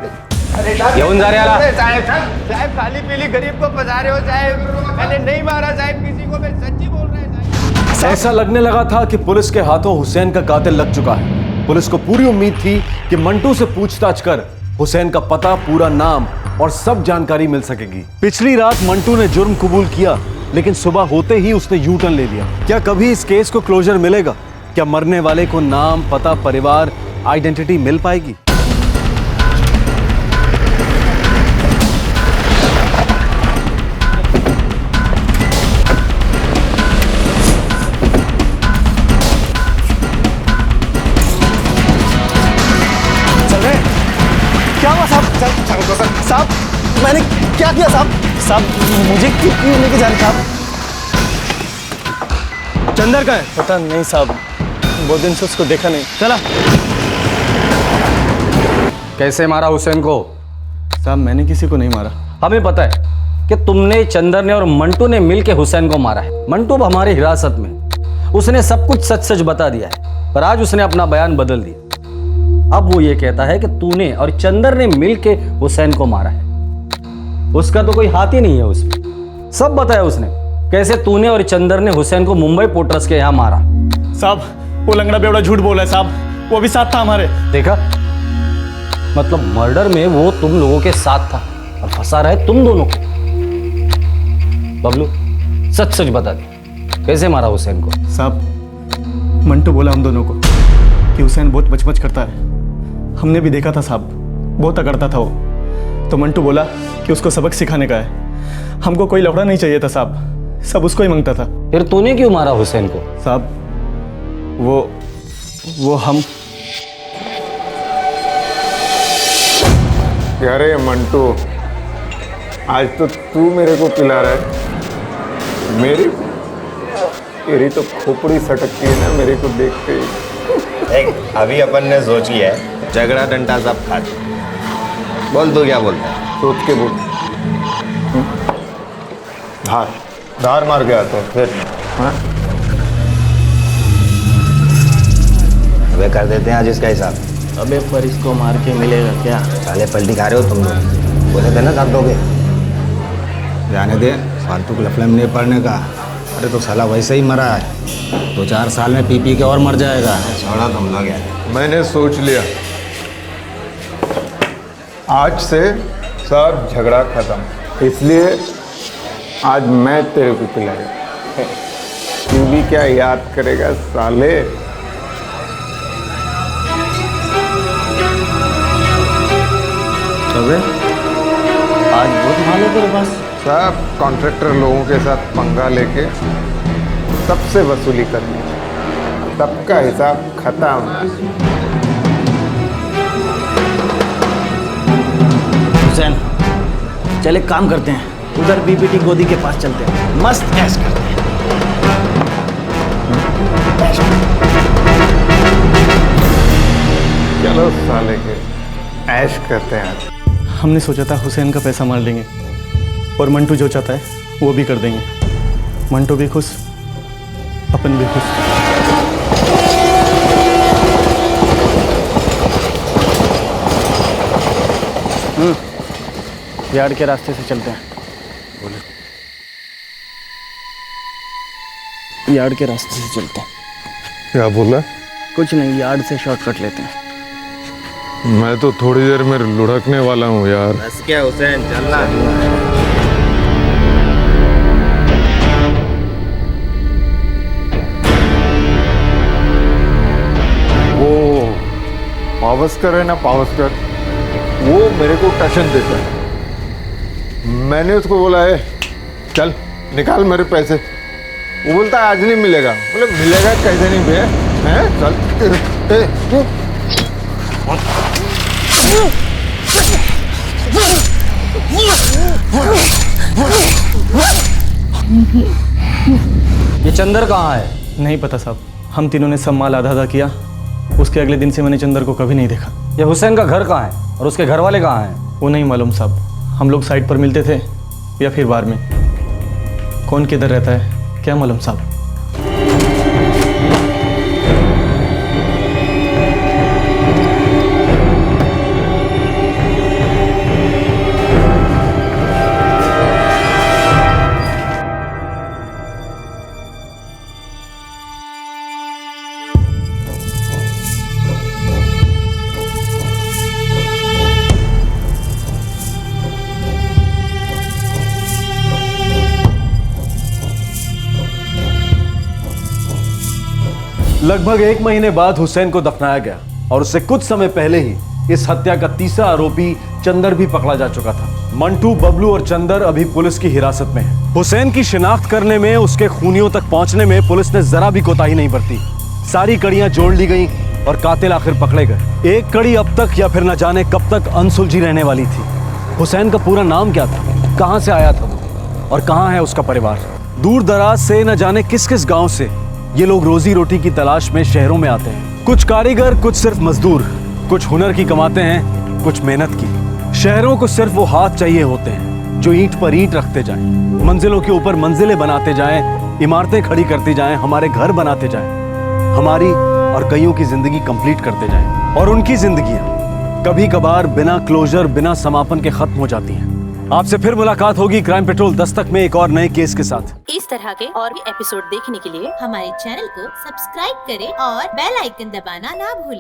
Speaker 3: येऊन जा रे आला।
Speaker 12: साहब खाली पीली गरीब को फंसा रहे हो साहब। मैंने नहीं मारा साहब किसी को, मैं सच्ची बोल रहा है साहब।
Speaker 1: ऐसा लगने लगा था कि पुलिस के हाथों हुसैन का कातिल लग चुका है। पुलिस को पूरी उम्मीद थी कि मंटू से पूछताछ कर हुसैन का पता, पूरा नाम और सब जानकारी मिल सकेगी। पिछली रात मंटू ने जुर्म कबूल किया, लेकिन सुबह होते ही उसने यू टर्न ले लिया। क्या कभी इस केस को क्लोजर मिलेगा? क्या मरने वाले को नाम, पता, परिवार, आइडेंटिटी मिल पाएगी?
Speaker 9: क्या हुआ साहब? साहब मैंने क्या किया साहब? साहब मुझे क्यों लेके जा रहे साहब?
Speaker 8: चंदर का है?
Speaker 9: पता नहीं साहब, बहुत दिन से उसको देखा नहीं।
Speaker 8: चला।
Speaker 3: कैसे मारा हुसैन को?
Speaker 17: साहब मैंने किसी को नहीं मारा।
Speaker 3: हमें पता है कि तुमने, चंदर ने और मंटू ने मिलके हुसैन को मारा है। मंटू अब हमारी हिरासत में, उसने सब कुछ सच सच बता दिया है, पर आज उसने अपना बयान बदल दिया। अब वो ये कहता है कि तूने और चंदर ने मिलके हुसैन को मारा है। उसका तो कोई हाथ ही नहीं है उसमें। सब बताया उसने, कैसे तूने और चंदर ने हुसैन को मुंबई पोर्ट्रस के यहाँ मारा।
Speaker 9: साहब वो लंगड़ा बेवड़ा झूठ बोला है साहब, वो भी साथ था हमारे।
Speaker 3: देखा, मतलब मर्डर में वो तुम लोगों के साथ था और फंसा रहा है तुम दोनों को। बबलू सच सच बता दे, कैसे मारा हुसैन को?
Speaker 9: साहब मंटू बोला हम दोनों को कि हुसैन बहुत बचपच करता है। हमने भी देखा था साहब, बहुत अकड़ता था वो। तो मंटू बोला कि उसको सबक सिखाने का है। हमको कोई लफड़ा नहीं चाहिए था साहब, सब उसको ही मांगता था।
Speaker 3: फिर तूने क्यों मारा हुसैन को?
Speaker 9: साहब वो हम
Speaker 16: अरे मंटू, आज तो तू मेरे को पिला रहा है। मेरी तो खोपड़ी सटकती है ना मेरे को देखते ही।
Speaker 12: अभी अपन ने सोच लिया है, झगड़ा डंडा सब खा। बोल तू क्या बोलता है?
Speaker 16: सोच के बोल। धार मार के आता है फिर। हाँ?
Speaker 12: अबे कर देते हैं आज इसका हिसाब।
Speaker 17: अबे पर इसको मार के मिलेगा क्या?
Speaker 12: साले पलटी खा रहे हो तुम लोग। बोले थे ना साथ दोगे। जाने दे, फालतू के लफड़े में नहीं पड़ने का। अरे तो साला वैसे ही मरा है, 2-4 साल में पी के और मर जाएगा। छोड़ा तुम लोग यार।
Speaker 16: मैंने सोच लिया, आज से सब झगड़ा खत्म। इसलिए आज मैं तेरे को पिलाया। तू भी क्या याद करेगा साले?
Speaker 17: अबे आज बहुत माल है तेरे पास।
Speaker 16: सब कॉन्ट्रैक्टर लोगों के साथ पंगा लेके सबसे वसूली करनी, सबका हिसाब खत्म।
Speaker 23: हुसैन चल एक काम करते हैं, उधर बीपीटी गोदी के पास चलते हैं, मस्त ऐश करते हैं।
Speaker 16: चलो साले के ऐश करते हैं।
Speaker 9: हमने सोचा था हुसैन का पैसा मार लेंगे और मंटू जो चाहता है वो भी कर देंगे। मंटू भी खुश, अपन भी खुश। यार्ड के रास्ते से चलते हैं। यार्ड के रास्ते से चलते हैं।
Speaker 16: क्या बोला?
Speaker 9: कुछ नहीं, यार्ड से शॉर्टकट लेते हैं।
Speaker 16: मैं तो थोड़ी देर में लुढ़कने वाला हूँ यार।
Speaker 12: बस क्या हुसैन, चलना।
Speaker 16: वो पावस्कर है ना, पावस्कर, वो मेरे को टशन देता है। मैंने उसको बोला है चल निकाल मेरे पैसे। वो बोलता है आज नहीं मिलेगा। बोले मिलेगा कैसे नहीं बे? हैं चल।
Speaker 3: ये चंदर कहाँ है?
Speaker 9: नहीं पता साहब, हम तीनों ने सब माल आधा आधा किया। उसके अगले दिन से मैंने चंदर को कभी नहीं देखा।
Speaker 3: ये हुसैन का घर कहाँ है और उसके घर वाले कहाँ हैं?
Speaker 9: वो नहीं मालूम साहब। हम लोग साइड पर मिलते थे या फिर बार में। कौन किधर रहता है क्या मालूम साहब।
Speaker 1: लगभग 1 महीने बाद हुसैन को दफनाया गया और उससे कुछ समय पहले ही इस हत्या का तीसरा आरोपी चंदर भी पकड़ा जा चुका था। मंटू, बबलू और चंदर अभी पुलिस की हिरासत में है। हुसैन की शिनाख्त करने में, उसके खूनियों तक पहुंचने में पुलिस ने जरा भी कोताही नहीं बरती। सारी कड़ियां जोड़ ली गई और कातिल आखिर पकड़े गए। एक कड़ी अब तक या फिर न जाने कब तक अनसुलझी रहने वाली थी। हुसैन का पूरा नाम क्या था, कहां से आया था वो और कहां है उसका परिवार? दूर दराज से न जाने किस किस गांव से ये लोग रोजी रोटी की तलाश में शहरों में आते हैं। कुछ कारीगर, कुछ सिर्फ मजदूर, कुछ हुनर की कमाते हैं, कुछ मेहनत की। शहरों को सिर्फ वो हाथ चाहिए होते हैं जो ईंट पर ईंट रखते जाएं, मंजिलों के ऊपर मंजिलें बनाते जाएं, इमारतें खड़ी करती जाएं, हमारे घर बनाते जाएं, हमारी और कईयों की जिंदगी कंप्लीट करते जाएं। और उनकी जिंदगियां कभी कभार बिना क्लोजर, बिना समापन के खत्म हो जाती हैं। आपसे फिर मुलाकात होगी क्राइम पेट्रोल दस्तक में एक और नए केस के साथ।
Speaker 6: इस तरह के और भी एपिसोड देखने के लिए हमारे चैनल को सब्सक्राइब करें और बेल आइकन दबाना ना भूलें।